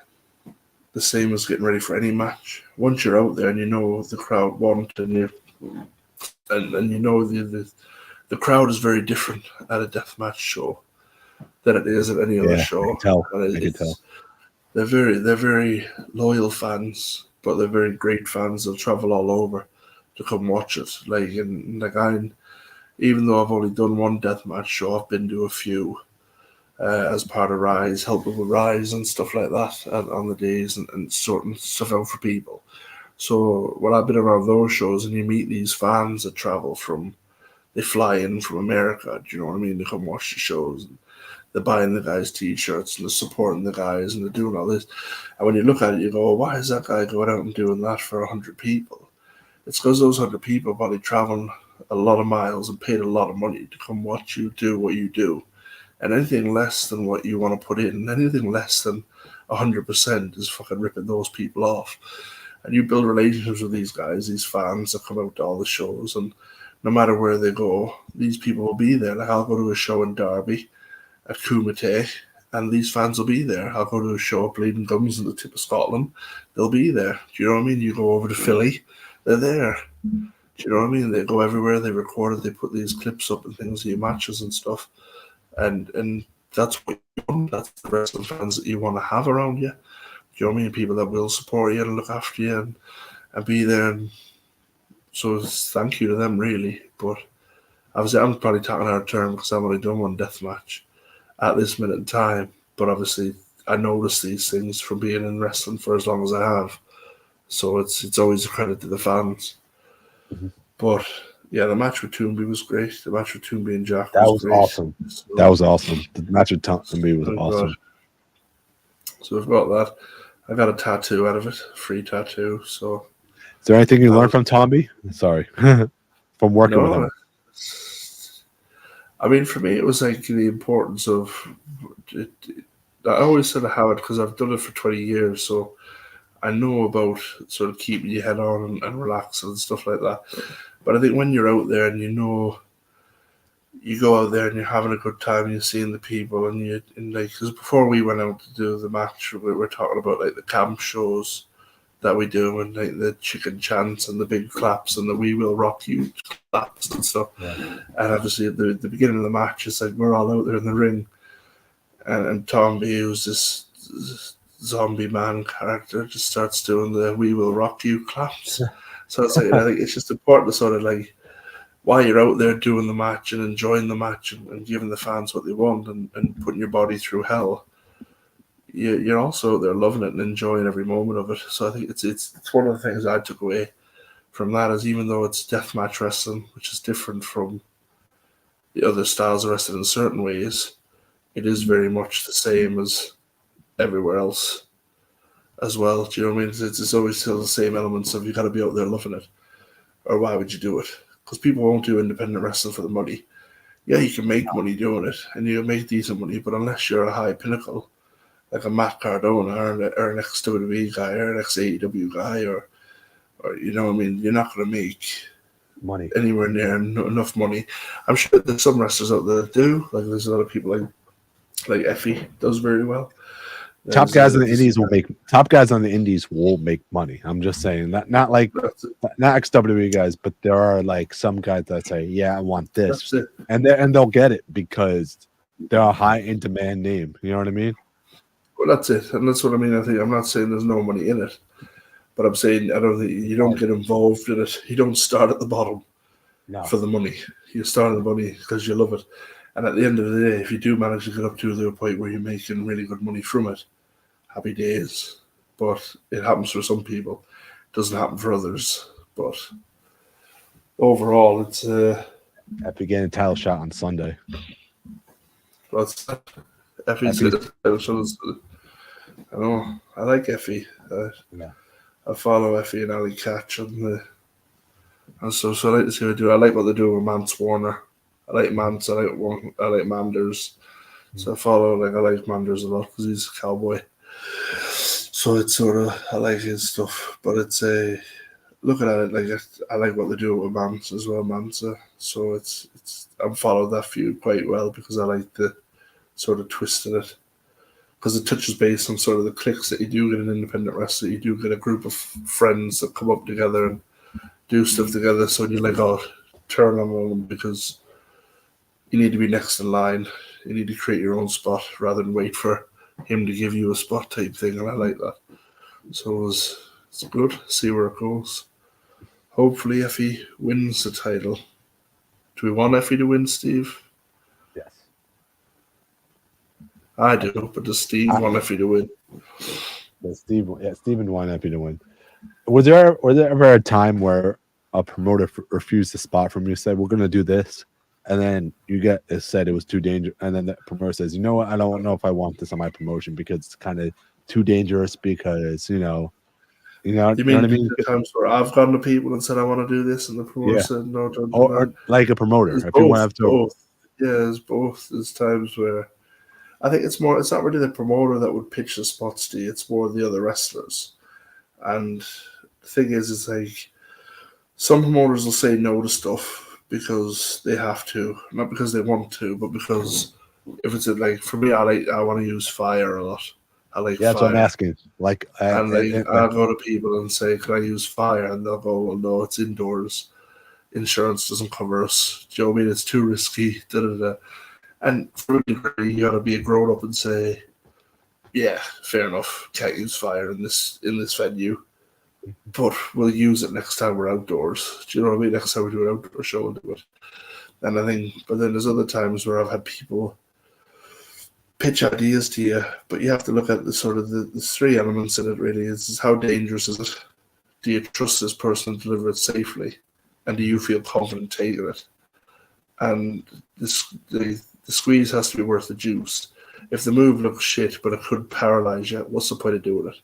same as getting ready for any match. Once you're out there and you know the crowd want, and you know the crowd is very different at a deathmatch show than it is at any other show. I can tell. They're very loyal fans, but they're very great fans. They'll travel all over to come watch it. Even though I've only done one deathmatch show, I've been to a few. As part of Rise, helping with Rise and stuff like that on the days, and sorting stuff out for people. So when I've been around those shows and you meet these fans that travel they fly in from America, do you know what I mean? They come watch the shows, and they're buying the guys' t-shirts, and they're supporting the guys, and they're doing all this. And when you look at it, you go, why is that guy going out and doing that for 100 people? It's because those 100 people probably traveling a lot of miles and paid a lot of money to come watch you do what you do. And anything less than what you want to put in, anything less than 100% is fucking ripping those people off. And you build relationships with these guys, these fans that come out to all the shows, and no matter where they go, these people will be there. Like, I'll go to a show in Derby at Kumite, and these fans will be there. I'll go to a show at Bleeding Gums in the tip of Scotland, they'll be there. Do you know what I mean? You go over to Philly, they're there. Do you know what I mean? They go everywhere, they record it, they put these clips up and things of your matches and stuff. And that's what you want. That's the wrestling fans that you want to have around you. Do you know what I mean? People that will support you and look after you and be there. And so thank you to them, really. But obviously, I'm probably talking out of turn because I've only done one death match at this minute in time. But obviously, I notice these things from being in wrestling for as long as I have. So it's always a credit to the fans. Mm-hmm. But yeah, the match with Toomby was great. The match with Toomby and Jack was great. Awesome. So, that was awesome. The match with Toomby was awesome. So we've got that. I got a tattoo out of it, a free tattoo. So, is there anything you learned from Toomby? Sorry, from working with him. I mean, for me, it was like the importance of it. I always said how it because I've done it for 20 years, so I know about sort of keeping your head on and relaxing and stuff like that. But I think when you're out there and you know, you go out there and you're having a good time, and you're seeing the people, and because before we went out to do the match, we were talking about like the camp shows that we do, and like the chicken chants and the big claps and the "We Will Rock You" claps and stuff. Yeah. And obviously at the beginning of the match, it's like we're all out there in the ring, and Toomby, who's this zombie man character, just starts doing the "We Will Rock You" claps. So it's like, I think it's just important to sort of like, while you're out there doing the match and enjoying the match and giving the fans what they want and putting your body through hell, you're also out there loving it and enjoying every moment of it. So I think it's one of the things I took away from that is, even though it's deathmatch wrestling, which is different from the other styles of wrestling in certain ways, it is very much the same as everywhere else as well. Do you know what I mean? It's always still the same elements of you got to be out there loving it, or why would you do it? Because people won't do independent wrestling for the money. Yeah, you can make money doing it, and you make decent money, but unless you're a high pinnacle, like a Matt Cardona or an ex-WWE guy or an ex-AEW guy or or you know what I mean, you're not going to make Money. anywhere near enough money. I'm sure there's some wrestlers out there that do. Like there's a lot of people like Effie does very well. Top guys on the Indies will make money. I'm just saying that not XWE guys, but there are like some guys that say, yeah, I want this, and they'll get it because they're a high in demand name. You know what I mean? Well, that's it, and that's what I mean. I think I'm not saying there's no money in it, but I'm saying I don't think you don't get involved in it. You don't start at the bottom for the money. You start at the money because you love it, and at the end of the day, if you do manage to get up to the point where you're making really good money from it, happy days. But it happens for some people. It doesn't happen for others. But overall, it's Effie getting a title shot on Sunday. What's that? Effie's got a title shot. I know. I like Effie. I follow Effie and Ali Catch and so I like to see what they do. I like what they're doing with Mance Warner. I like Mance. I like Manders. So I like Manders a lot because he's a cowboy. So it's sort of I like his stuff, but it's looking at it like I like what they do with Mance as well, Mansa. So it's I've followed that feud quite well because I like the sort of twist in it. Because it touches base on sort of the cliques that you do get an independent wrestler. You do get a group of friends that come up together and do stuff together. So you're like, oh, turn on them because you need to be next in line. You need to create your own spot rather than wait for him to give you a spot type thing. And I like that. So it's good. See where it goes. Hopefully Effie wins the title. Do we want Effie to win, Steve? Yes. I do, but does Steve want Effie to win? Steven wanted Effie to win. Was there ever a time where a promoter refused a spot from you, said, we're going to do this, and then you said it was too dangerous, and then the promoter says, you know what, I don't know if I want this on my promotion because it's kind of too dangerous because, you know what I mean? The times where I've gone to people and said I want to do this, and the promoter said no, don't do or like a promoter. If you want to have both. Yeah, it's both. There's times where I think it's not really the promoter that would pitch the spots to you, it's more the other wrestlers. And the thing is, it's like some promoters will say no to stuff because they have to, not because they want to, but because if it's like for me, I want to use fire a lot. I like fire. That's what I'm asking. I'll go to people and say, "Can I use fire?" And they'll go, "Well, no, it's indoors. Insurance doesn't cover us. Do you know what I mean? It's too risky." Da, da, da. And for a degree, you got to be a grown up and say, "Yeah, fair enough. Can't use fire in this venue, but we'll use it next time we're outdoors." Do you know what I mean? Next time we do an outdoor show, we'll do it. And I think, but then there's other times where I've had people pitch ideas to you, but you have to look at the sort of the three elements in it. Really, is how dangerous is it? Do you trust this person to deliver it safely, and do you feel confident taking it? And the squeeze has to be worth the juice. If the move looks shit, but it could paralyze you, what's the point of doing it?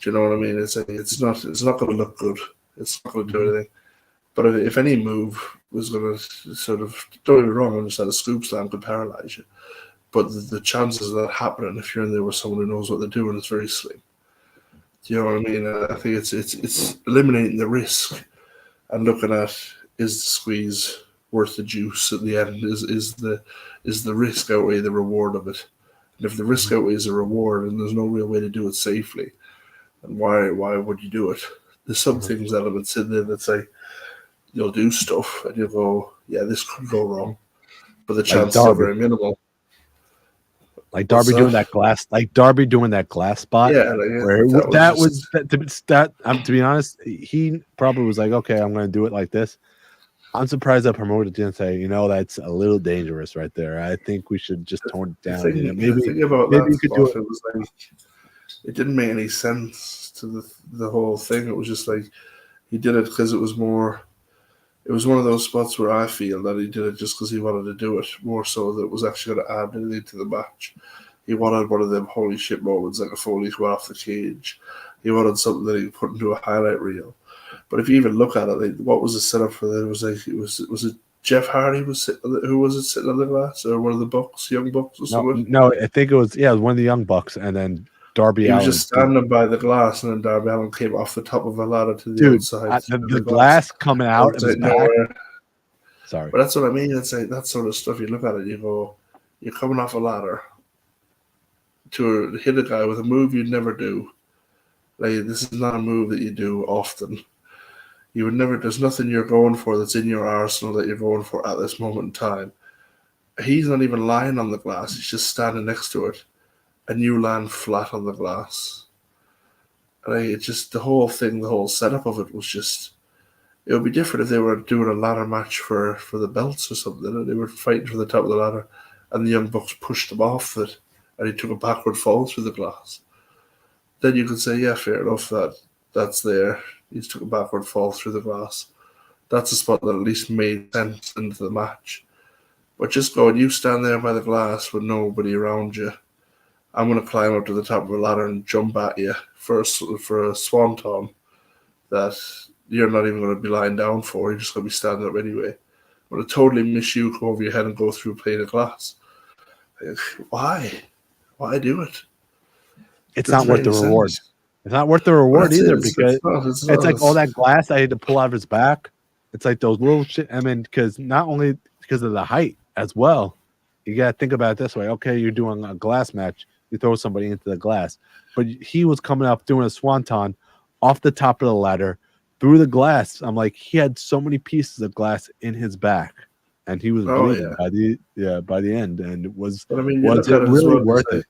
Do you know what I mean? It's not going to look good. It's not going to do anything. But if any move was going to sort of, don't get me wrong, I understand a scoop slam could paralyze you. But the chances of that happening if you're in there with someone who knows what they're doing is very slim. Do you know what I mean? I think it's eliminating the risk and looking at, is the squeeze worth the juice at the end? Is the risk outweigh the reward of it? And if the risk outweighs the reward and there's no real way to do it safely, then why would you do it? There's some things, elements in there that say you'll do stuff and you'll go, yeah, this could go wrong, but the chances are very minimal. Like Darby doing that glass spot. Yeah, to be honest, he probably was like, okay, I'm going to do it like this. I'm surprised that promoter didn't say, that's a little dangerous right there. I think we should just tone it down. The thing about that spot, it was like it didn't make any sense to the whole thing. It was just like he did it because it was more. It was one of those spots where I feel that he did it just because he wanted to do it, more so that it was actually going to add anything to the match. He wanted one of them holy shit moments, like a Foley who went off the cage. He wanted something that he could put into a highlight reel. But if you even look at it, what was the setup for that? It was like was it Jeff Hardy who was it sitting on the glass, or one of the Bucks, Young Bucks or something? No, I think it was one of the Young Bucks, and then Darby He was Allin. just standing by the glass, and then Darby Allin came off the top of a ladder to the Dude, outside. the glass coming out of his back. Nowhere. Sorry. But that's what I mean. It's like that sort of stuff. You look at it, you go, you're coming off a ladder to hit a guy with a move you'd never do. Like, this is not a move that you do often. You would never. There's nothing you're going for that's in your arsenal that you're going for at this moment in time. He's not even lying on the glass. He's just standing next to it, and you land flat on the glass. And it just, the whole thing, the whole setup of it was just. It would be different if they were doing a ladder match for the belts or something, and they were fighting for the top of the ladder, and the Young Bucks pushed him off it, and he took a backward fall through the glass. Then you could say, yeah, fair enough, that's there. He's took a backward fall through the glass. That's a spot that at least made sense into the match. But just going, you stand there by the glass with nobody around you. I'm going to climb up to the top of a ladder and jump at you for a swanton that you're not even going to be lying down for. You're just going to be standing up anyway. But to totally miss you, come over your head and go through a pane of glass. Why? Why do it? It's not worth the reward. It's not worth the reward either because it's like all that glass I had to pull out of his back. It's like those little shit. I mean, because not only because of the height as well. You got to think about it this way. Okay, you're doing a glass match. You throw somebody into the glass. But he was coming up doing a swanton off the top of the ladder through the glass. I'm like, he had so many pieces of glass in his back. And he was bleeding by the end. And it was, but I mean, was it really worth it?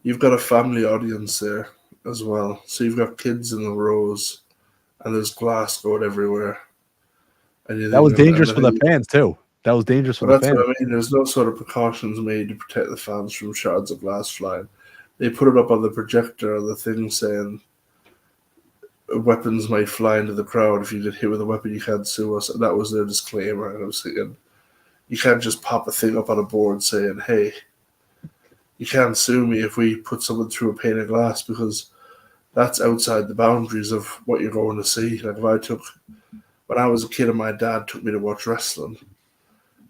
You've got a family audience there as well. So you've got kids in the rows, and there's glass going everywhere. And that was dangerous for the fans, too. That was dangerous for the fans. What I mean. There's no sort of precautions made to protect the fans from shards of glass flying. They put it up on the projector, the thing saying weapons might fly into the crowd. If you get hit with a weapon, you can't sue us. And that was their disclaimer. And I was thinking, you can't just pop a thing up on a board saying, hey, you can't sue me if we put someone through a pane of glass, because that's outside the boundaries of what you're going to see. Like when I was a kid and my dad took me to watch wrestling,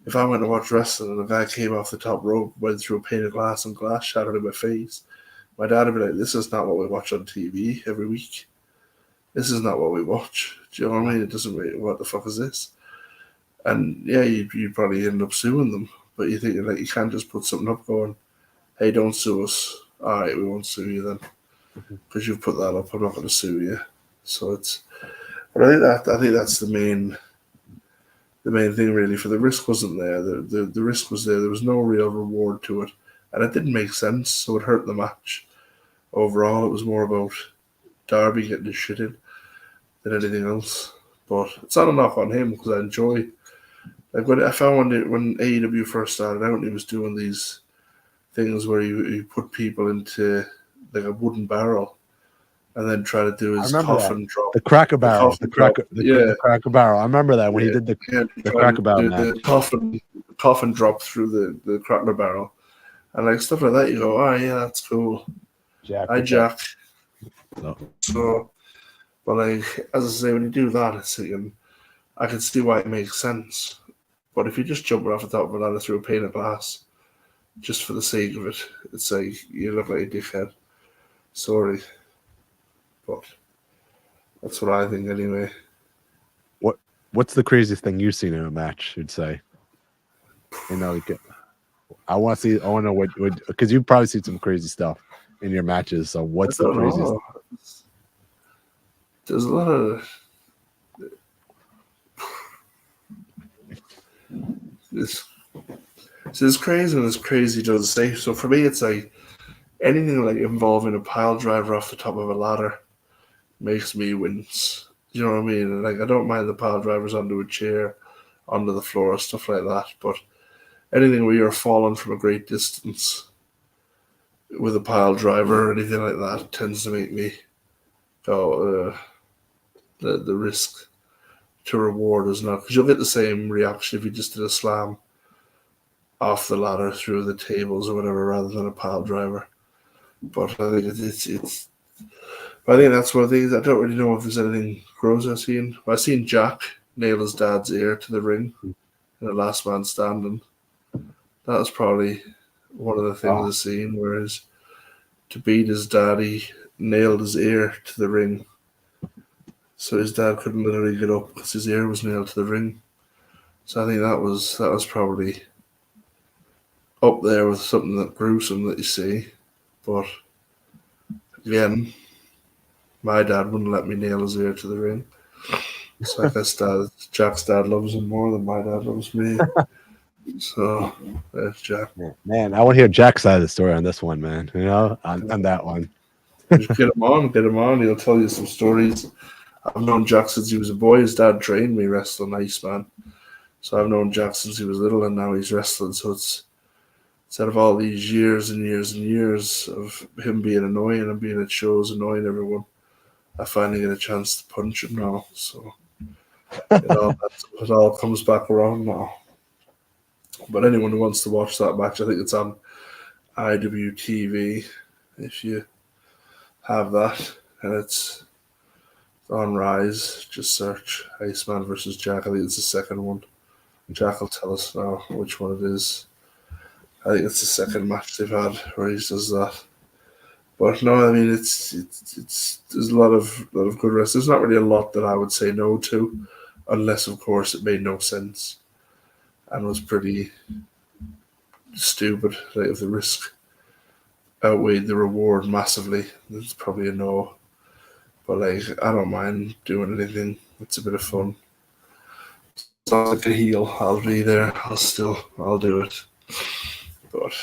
if I went to watch wrestling and a guy came off the top rope, went through a pane of glass and glass shattered in my face, my dad would be like, this is not what we watch on TV every week. This is not what we watch. Do you know what I mean? It doesn't really, what the fuck is this? And yeah, you'd probably end up suing them. But you think, like, you can't just put something up going, hey, don't sue us. All right, we won't sue you then. Because you've put that up, I'm not going to sue you. So it's, but I think that's the main thing really. For the risk wasn't there. The risk was there. There was no real reward to it, and it didn't make sense. So it hurt the match. Overall, it was more about Darby getting his shit in than anything else. But it's not a knock on him because I enjoy. Like when I found when AEW first started out, he was doing these things where you put people into like a wooden barrel and then try to do his coffin drop. The Cracker Barrel. The Cracker Barrel. I remember that when he did the Cracker Barrel match. The coffin drop through the Cracker Barrel. And like stuff like that, you go, oh yeah, that's cool. Jack. No. So, but like, as I say, when you do that, it's like, I can see why it makes sense. But if you just jump off the top of a ladder through a pane of glass, just for the sake of it, it's like, you look like a dickhead. Sorry. But that's what I think anyway. What's the craziest thing you've seen in a match, you'd say? I want to know what because you've probably seen some crazy stuff in your matches. So what's the craziest? There's a lot of it's crazy and it's crazy to say. So for me, it's like anything like involving a pile driver off the top of a ladder makes me wince. You know what I mean? And like I don't mind the pile drivers onto a chair, onto the floor, stuff like that. But anything where you're falling from a great distance with a pile driver or anything like that tends to make me go, the risk to reward is not, because you'll get the same reaction if you just did a slam off the ladder through the tables or whatever rather than a pile driver. But I think it's I think that's one of the things. I don't really know if there's anything gross I've seen. I've seen Jack nail his dad's ear to the ring in the Last Man Standing. That was probably one of the things I've seen, whereas to beat his dad, he nailed his ear to the ring. So his dad couldn't literally get up because his ear was nailed to the ring. So I think that was probably up there with something that gruesome that you see. But again, my dad wouldn't let me nail his ear to the ring. So I guess Jack's dad loves him more than my dad loves me. So there's Jack. Man, I want to hear Jack's side of the story on this one, man. You know, on that one. Just get him on. He'll tell you some stories. I've known Jack since he was a boy. His dad trained me wrestling Iceman. So I've known Jack since he was little, and now he's wrestling. So it's out of all these years and years and years of him being annoying and being at shows annoying everyone, I finally get a chance to punch him now. So it all comes back around now. But anyone who wants to watch that match, I think it's on IWTV if you have that, and it's on Rise. Just search Iceman versus Jack. I think it's the second one. Jack will tell us now which one it is. I think it's the second match they've had where he does that. But no, I mean it's there's a lot of good wrestling. There's not really a lot that I would say no to, unless of course it made no sense and was pretty stupid. Like if the risk outweighed the reward massively, it's probably a no. But like I don't mind doing anything. It's a bit of fun. It's not like a heel. I'll be there. I'll do it. But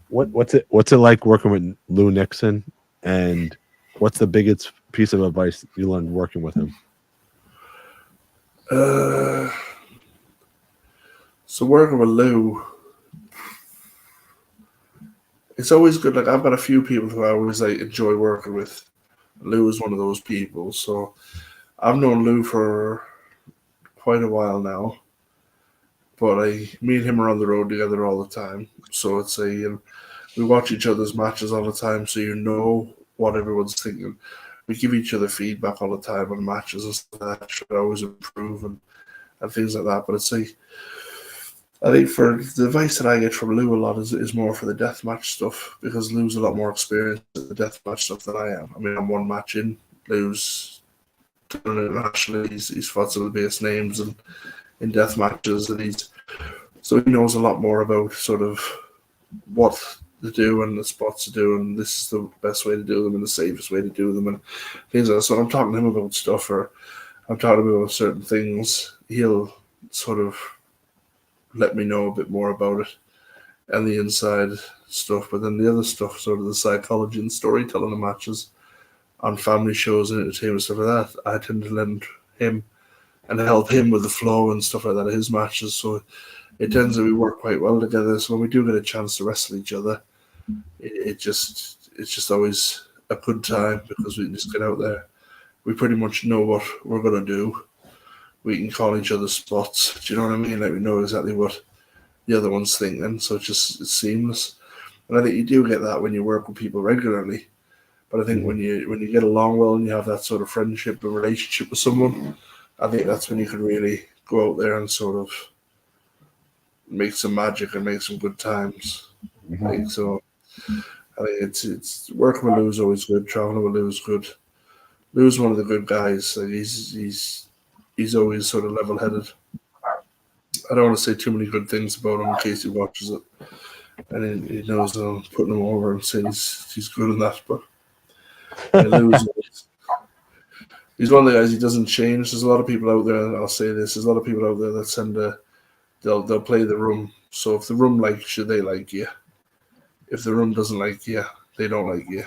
What's it like working with Lou Nixon, and what's the biggest piece of advice you learned working with him? So working with Lou, it's always good. Like I've got a few people who I always like enjoy working with. Lou is one of those people. So I've known Lou for quite a while now, but me and him are on the road together all the time. So it's we watch each other's matches all the time, so you know what everyone's thinking. We give each other feedback all the time on matches and stuff like that should always improve and things like that. But it's like I think for the advice that I get from Lou a lot is more for the deathmatch stuff, because Lou's a lot more experienced in the deathmatch stuff than I am. I mean, I'm one match in. Lou's done it internationally. He's fought some of the biggest names and in death matches, and so he knows a lot more about sort of what to do and the spots to do, and this is the best way to do them and the safest way to do them and things like that. So when I'm talking to him about stuff or I'm talking about certain things, he'll sort of let me know a bit more about it and the inside stuff. But then the other stuff, sort of the psychology and storytelling of matches on family shows and entertainment stuff like that, I tend to lend him and help him with the flow and stuff like that of his matches. So it tends that we work quite well together. So when we do get a chance to wrestle each other, it's just always a good time because we can just get out there. We pretty much know what we're going to do. We can call each other spots. Do you know what I mean? Like we know exactly what the other one's thinking. So it's seamless. And I think you do get that when you work with people regularly. But I think when you get along well and you have that sort of friendship and relationship with someone, I think that's when you can really go out there and sort of make some magic and make some good times. Like, so I think it's working with Lou is always good. Traveling with Lou is good. Lou's one of the good guys. Like he's always sort of level-headed. I don't want to say too many good things about him in case he watches it, and he knows that I'm putting him over and saying he's good in that. But he's one of the guys. He doesn't change. There's a lot of people out there. I'll say this: there's a lot of people out there that they'll play the room. So if the room likes you, they like you. If the room doesn't like you, they don't like you.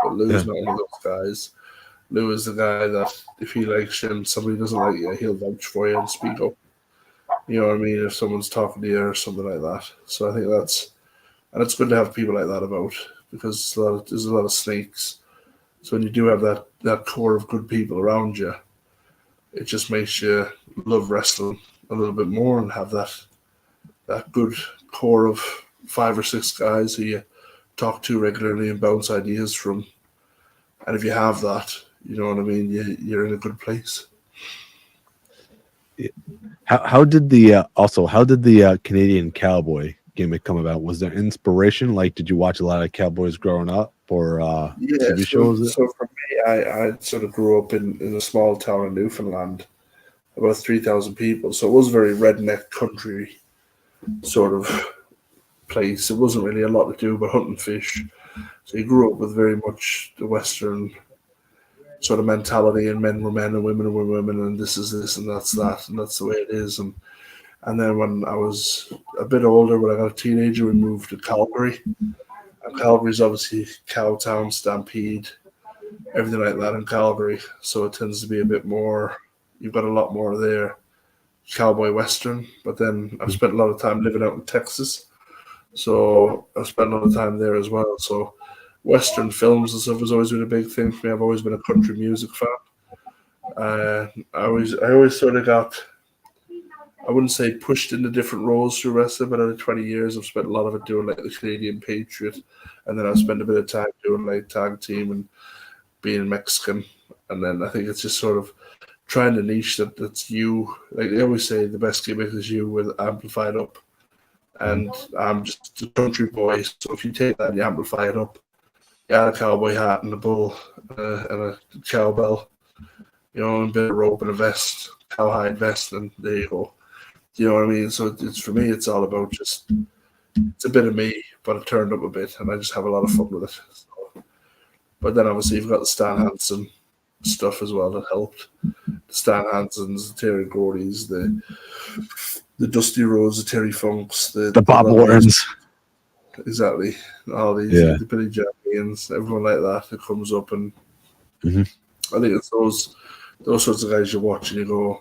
But Lou's not one of those guys. Lou is the guy that if he likes you and somebody doesn't like you, he'll vouch for you and speak up. You know what I mean? If someone's talking to you or something like that. So I think it's good to have people like that about, because there's a lot of snakes. So when you do have that core of good people around you, it just makes you love wrestling a little bit more and have that good core of 5 or 6 guys who you talk to regularly and bounce ideas from. And if you have that, you know what I mean, you're in a good place. How did the Canadian Cowboy gimmick come about? Was there inspiration? Like, did you watch a lot of cowboys growing up, or Yeah, TV shows? so for me, I sort of grew up in a small town in Newfoundland, about 3,000 people. So it was very redneck country sort of place. It wasn't really a lot to do but hunt and fish. So you grew up with very much the Western sort of mentality, and men were men and women were women, and this is this and that's that, and that's the way it is. And then when I was a bit older, when I got a teenager, we moved to Calgary. And Calgary's obviously Cowtown, Stampede, everything like that in Calgary. So it tends to be a bit more, you've got a lot more there, cowboy Western. But then I've spent a lot of time living out in Texas. So I've spent a lot of time there as well. So Western films and stuff has always been a big thing for me. I've always been a country music fan. I always sort of got, I wouldn't say pushed into different roles through wrestling, but out of 20 years, I've spent a lot of it doing like the Canadian Patriot, and then I've spent a bit of time doing like tag team and being Mexican, and then I think it's just sort of trying to niche that's you. Like they always say, the best gimmick is you with amplified up, and I'm just a country boy. So if you take that and you amplify it up, you add a cowboy hat and a bull and a cowbell, you know, and a bit of rope and a vest, cowhide vest, and there you go. You know what I mean? So it's for me, it's all about just, it's a bit of me, but it turned up a bit, and I just have a lot of fun with it. So, but then obviously you've got the Stan Hansen stuff as well that helped. The Stan Hansens, the Terry Gordy's, the Dusty Rhodes, the Terry Funks, the Bob Ortons. Exactly. All these, the Billy Jambians, everyone like that comes up, and I think it's those sorts of guys you watch and you go,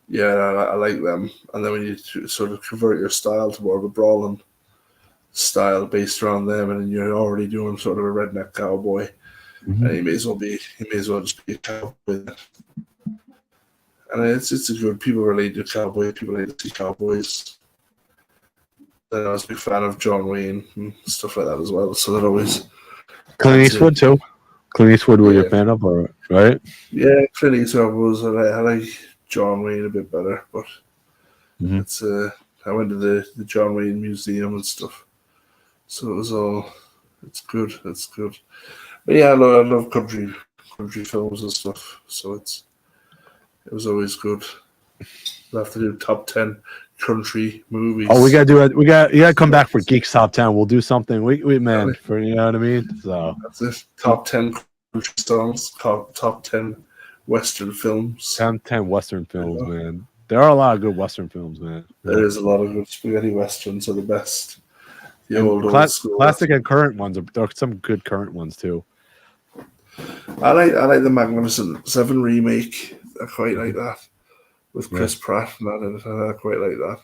yeah, I like them. And then when you sort of convert your style to more of a brawling style based around them, and then you're already doing sort of a redneck cowboy, and you may as well just be a cowboy. And it's a good, people relate to cowboy, people relate to cowboys. Then I was a big fan of John Wayne and stuff like that as well. So that always Clint Eastwood too. Clint Eastwood were you a fan of, or right? Yeah, Clint Eastwood was. I like John Wayne a bit better, but it's I went to the John Wayne Museum and stuff, so it was all. It's good. But yeah, I love country films and stuff. So it was always good. We'll have to do top 10 country movies. Oh, we gotta do it. You gotta come back for Geeks Top 10. We'll do something. We man, for you know what I mean. So that's it. Top 10 country songs. Top 10 Western films. 10 Western films, man. There are a lot of good Western films, man. There is a lot of good spaghetti westerns are the best. The old school classic and current ones. There are some good current ones too. I like the Magnificent Seven remake. I quite like that with Chris Pratt and that. I quite like that.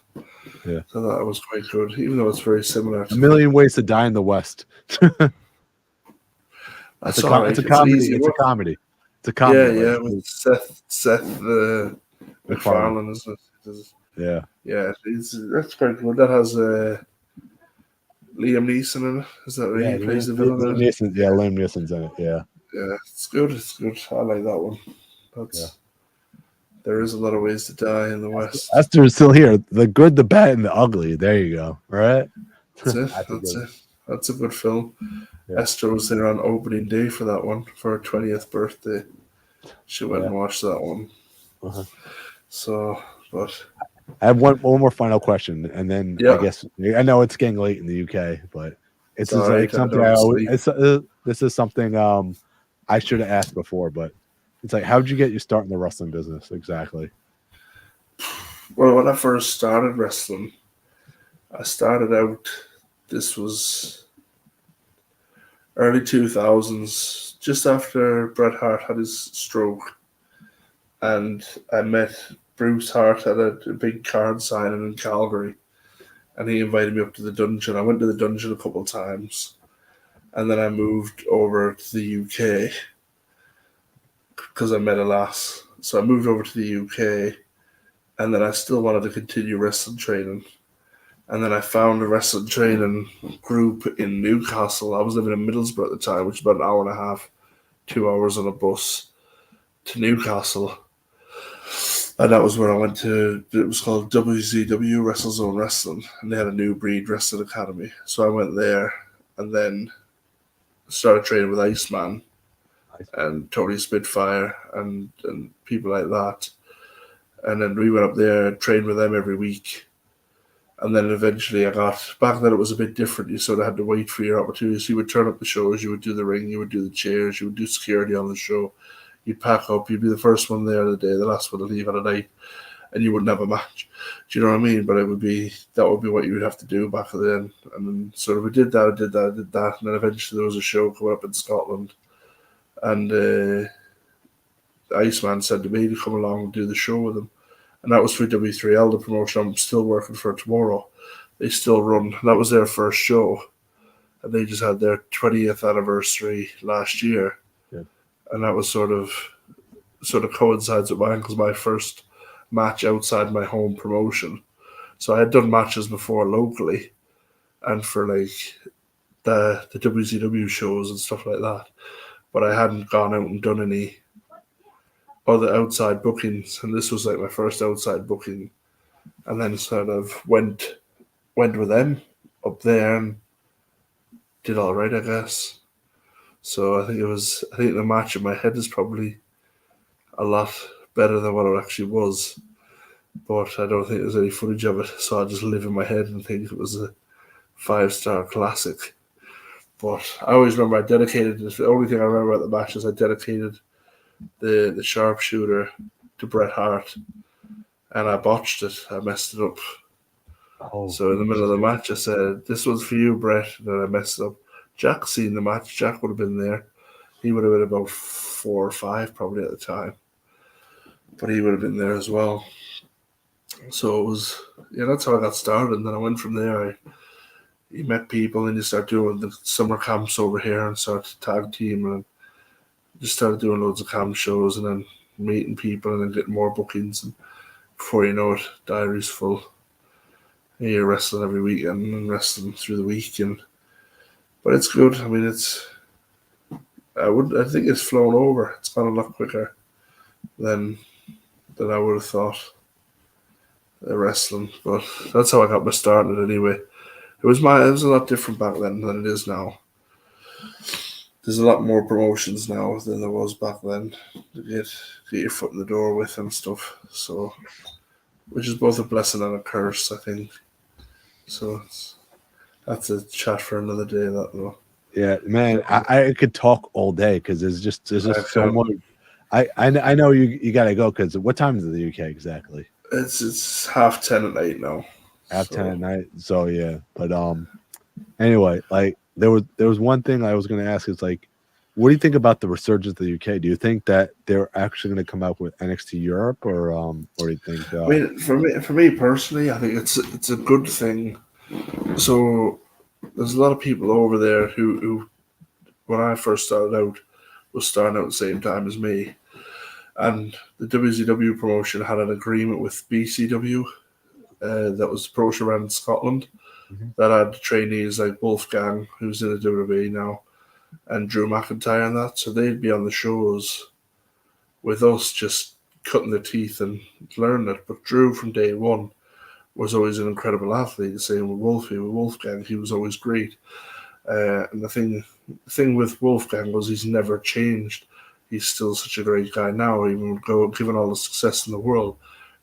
Yeah, so that was quite good, even though it's very similar. A Million Ways to Die in the West. It's a comedy. It's a comedy. It's a comedy. Yeah, with Seth MacFarlane, isn't it? Yeah. That's quite good. That has Liam Neeson in it. Is that right? He plays the villain. Liam Neeson's in it. Yeah, it's good. I like that one. There is a lot of ways to die in the West. Esther's still here. The good, the bad, and the ugly. There you go. Right. That's it. That's a good film. Yeah. Esther was there on opening day for that one, for her 20th birthday. She went and watched that one. So, but I have one more final question, and then I guess I know it's getting late in the UK, but it's like something this is something I should have asked before, but it's like, how did you get your start in the wrestling business exactly? Well, when I first started wrestling, I started out. This was early 2000s, just after Bret Hart had his stroke, and I met Bruce Hart at a big card signing in Calgary, and he invited me up to the dungeon. I went to the dungeon a couple of times, and then I moved over to the UK because I met a lass. So I moved over to the UK, and then I still wanted to continue wrestling training. And then I found a wrestling training group in Newcastle. I was living in Middlesbrough at the time, which is about an hour and a half, 2 hours on a bus to Newcastle. And that was where I went to. It was called WZW WrestleZone Wrestling, and they had a New Breed Wrestling Academy. So I went there, and then started training with Iceman and Tony Spitfire and people like that. And then we went up there, trained with them every week. And then eventually I got, back then it was a bit different. You sort of had to wait for your opportunities. You would turn up the shows, you would do the ring, you would do the chairs, you would do security on the show. You'd pack up, you'd be the first one there of the day, the last one to leave at a night, and you wouldn't have a match. Do you know what I mean? But that would be what you would have to do back then. And then sort of we did that, and then eventually there was a show coming up in Scotland. And Iceman said to me to come along and do the show with him. And that was for W3L, the promotion I'm still working for tomorrow. They still run. That was their first show. And they just had their 20th anniversary last year. Yeah. And that was sort of coincides with mine because my first match outside my home promotion. So I had done matches before locally and for like the WCW shows and stuff like that. But I hadn't gone out and done any other outside bookings, and this was like my first outside booking, and then sort of went with them up there and did all right, I guess. So I think the match in my head is probably a lot better than what it actually was, but I don't think there's any footage of it, so I just live in my head and think it was a 5-star classic. But I always remember I dedicated, the only thing I remember about the match is I dedicated the sharpshooter to Bret Hart, and I botched it. I messed it up. Oh, so in the middle of the match, I said, "This one's for you, Bret," and then I messed it up. Jack seen the match. Jack would have been there. He would have been about 4 or 5 probably at the time, but he would have been there as well. So it was, that's how I got started. And then I went from there. You met people, and you start doing the summer camps over here and start tag team, and just started doing loads of cam shows and then meeting people and then getting more bookings. And before you know it, diary's full. And you're wrestling every weekend and wrestling through the week. But it's good. I mean, I think it's flown over. It's gone a lot quicker than I would have thought. Wrestling, but that's how I got my start in it anyway. It was a lot different back then than it is now. There's a lot more promotions now than there was back then to get your foot in the door with and stuff. So, which is both a blessing and a curse, I think. So that's a chat for another day. That though. Yeah, man, I could talk all day because there's just so much. I know you got to go because what time is it in the UK exactly? It's 10:30 at night now. 10:30 at night. So yeah, but anyway, like there was one thing I was going to ask is like, what do you think about the resurgence of the UK? Do you think that they're actually going to come out with NXT Europe, or do you think? I mean, for me personally, I think it's a good thing. So there's a lot of people over there who when I first started out, was starting out at the same time as me. And the WCW promotion had an agreement with BCW, that was the promotion around Scotland, that had trainees like Wolfgang, who's in the WWE now, and Drew McIntyre and that. So they'd be on the shows with us just cutting their teeth and learning it. But Drew from day one was always an incredible athlete. The same with Wolfgang, he was always great. And the thing with Wolfgang was he's never changed. He's still such a great guy now, even given all the success in the world.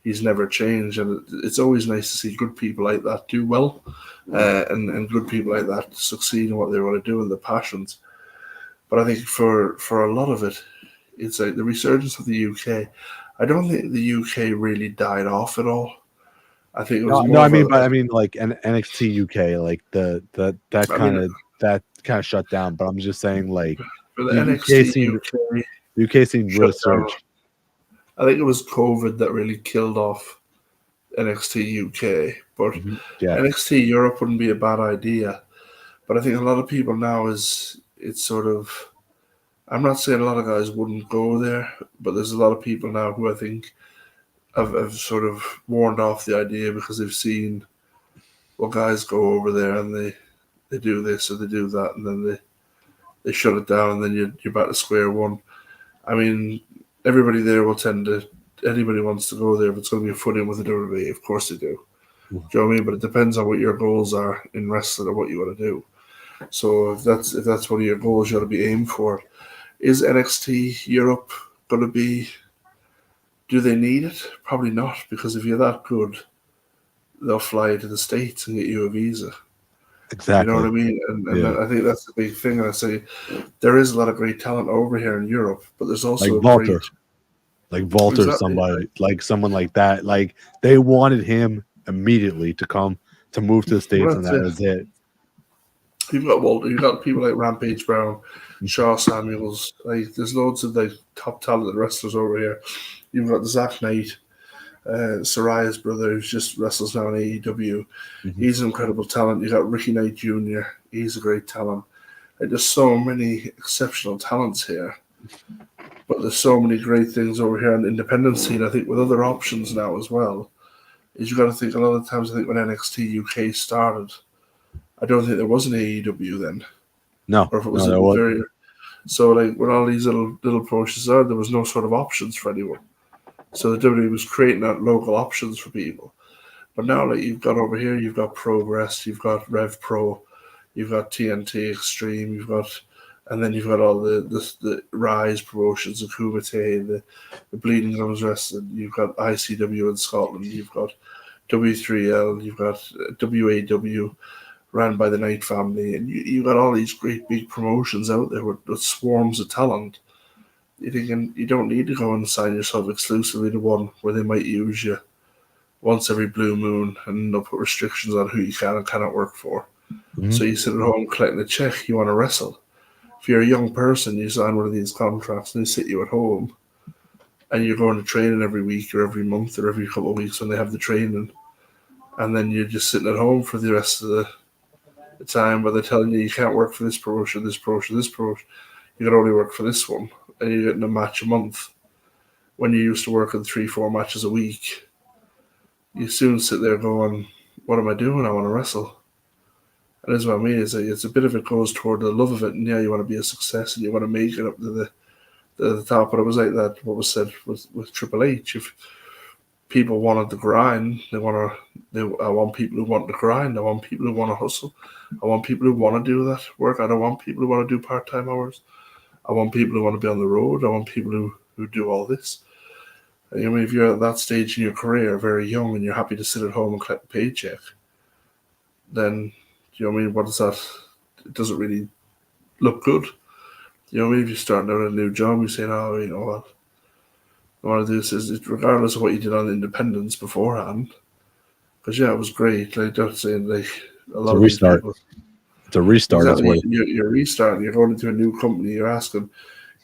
He's never changed, and it's always nice to see good people like that do well, and good people like that succeed in what they want to do and their passions. But I think for a lot of it, it's like the resurgence of the UK. I don't think the UK really died off at all. I think it was I mean like NXT UK, like that kind of shut down. But I'm just saying, like, for the NXT UK seemed real surge. I think it was COVID that really killed off NXT UK, but NXT Europe wouldn't be a bad idea. But I think a lot of people now it's sort of, I'm not saying a lot of guys wouldn't go there, but there's a lot of people now who I think have sort of warned off the idea because they've seen, well, guys go over there and they do this or they do that, and then they shut it down, and then you're back to square one. I mean, everybody there will tend to anybody wants to go there, if it's going to be a foot in with the WWE, of course they do. Yeah. Do you know what I mean? But it depends on what your goals are in wrestling and what you want to do. So if that's one of your goals, you ought to be aimed for. Is NXT Europe going to be? Do they need it? Probably not, because if you're that good, they'll fly to the States and get you a visa. Exactly. You know what I mean? And Yeah. I think that's the big thing. And I say there is a lot of great talent over here in Europe, but there's also Like a Walter. great. Like Walter, Exactly. somebody like someone like that. Like they wanted him immediately to come to move to the States, Well, and that's that it. was it. You've got Walter. You've got people like Rampage Brown, Shaw Samuels. Like there's loads of like top talented wrestlers over here. You've got Zach Knight, Soraya's brother, who's just wrestles now in AEW. Mhm. He's an incredible talent. You got Ricky Knight Jr. He's a great talent. Like, there's so many exceptional talents here, but there's so many great things over here on the independent scene. I think with other options now as well. Is you got to think a lot of times. I think when NXT UK started, I don't think there was an AEW then, No, or if it was no, there was. very. So like when all these little promotions are, there was no sort of options for anyone. So the WWE was creating that local options for people. But now, like you've got over here, you've got Progress, you've got Rev Pro, you've got TNT Extreme, and then you've got all the Rise promotions, the Kumite, the Bleeding Gums Wrestling. You've got ICW in Scotland. You've got W3L. You've got WAW, ran by the Knight family, and you've got all these great big promotions out there with swarms of talent. You're thinking you don't need to go and sign yourself exclusively to one where they might use you once every blue moon and they'll put restrictions on who you can and cannot work for. Mhm. So you sit at home collecting a check, you want to wrestle. If you're a young person, you sign one of these contracts and they sit you at home and you're going to training every week or every month or every couple of weeks when they have the training. And then you're just sitting at home for the rest of the time where they're telling you can't work for this promotion, this promotion, this promotion. You can only work for this one. And you're getting a match a month. When you used to work in 3-4 matches a week, you soon sit there going, what am I doing? I want to wrestle. And that's what I mean. It's a bit of it goes toward the love of it. And yeah, you want to be a success and you want to make it up to the top. But it was like that, what was said with Triple H. If people wanted to grind, I want people who want to grind. I want people who want to hustle. I want people who want to do that work. I don't want people who want to do part-time hours. I want people who want to be on the road. I want people who do all this. I mean, if you're at that stage in your career, very young, and you're happy to sit at home and collect a paycheck, then, you know what I mean? What is that? It doesn't really look good. You know what I mean? If you're starting out a new job, you're saying, oh, you know what? I want to do this, is regardless of what you did on Independence beforehand. Because, yeah, it was great. Like, I'm saying, like, a lot of these people. It's a restart. Exactly. That's what You're restarting. You're going into a new company. You're asking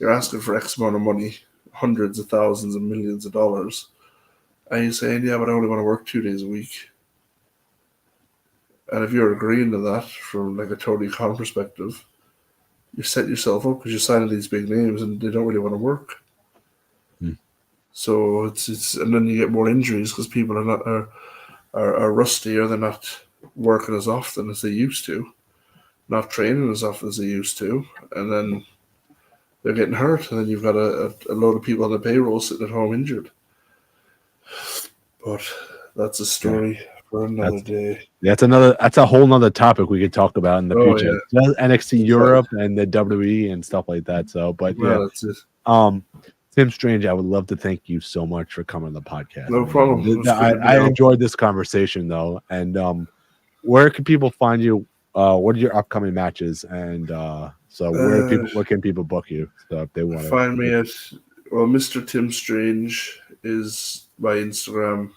for X amount of money, hundreds of thousands and millions of dollars, and you're saying, "Yeah, but I only want to work 2 days a week." And if you're agreeing to that from like a Tony Khan perspective, you set yourself up because you're signing these big names and they don't really want to work. So it's and then you get more injuries because people are rusty or they're not working as often as they used to. Not training as often as they used to, and then they're getting hurt, and then you've got a load of people on the payroll sitting at home injured. But that's a story for another day. That's a whole nother topic we could talk about in the future. Yeah. Just NXT Europe and the WWE and stuff like that. So, but yeah, That's it. Tim Strange, I would love to thank you so much for coming on the podcast. No problem. I enjoyed this conversation though, and where can people find you? What are your upcoming matches? And so where can people book you? So if they want to find me at Mr. Tim Strange is my Instagram,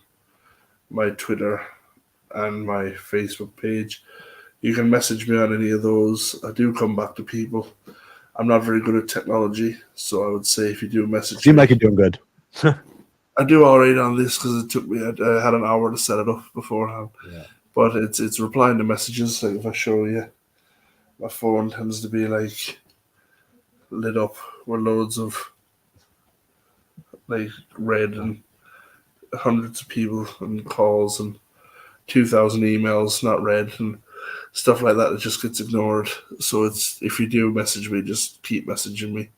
my Twitter, and my Facebook page. You can message me on any of those. I do come back to people. I'm not very good at technology, so I would say if you do message seem me, like you're doing good. I do all right on this because it took me. I had an hour to set it up beforehand. Yeah. But it's replying to messages. Like if I show you, my phone tends to be like lit up with loads of like red and hundreds of people and calls and 2,000 emails not read and stuff like that. It just gets ignored. So it's if you do message me, just keep messaging me.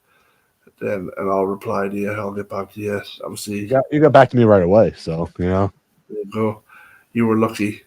then and I'll reply to you. I'll get back to you. Obviously, You got back to me right away, so you know. there you go. You were lucky.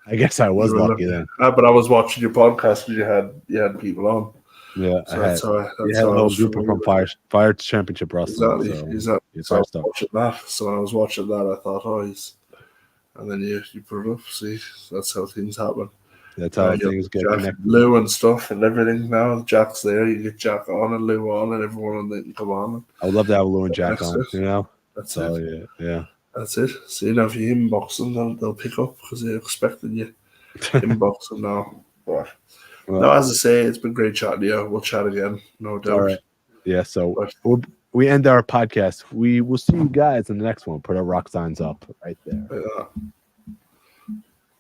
I guess I was You were lucky then. But I was watching your podcast because you had people on. Yeah, So I that's had. how You had a I little was group familiar from with Fire Championship Wrestling. exactly. So So I was stuff. watching that. So when I was watching that, I thought, oh, and then you put it up. See, that's how things happen. That's how You things get Jack, connected. Lou and stuff and everything. Now Jack's there. You get Jack on and Lou on, and everyone and they can come on. I would love to have Lou and Jack That's on. it. You know. That's So it. yeah. That's it. See, now if you inbox them, they'll pick up because they're expecting you. Inbox them now. But no, as I say, it's been great chatting to you. We'll chat again, no doubt. All right. Yeah. So But we end our podcast. We will see you guys in the next one. Put our rock signs up right there.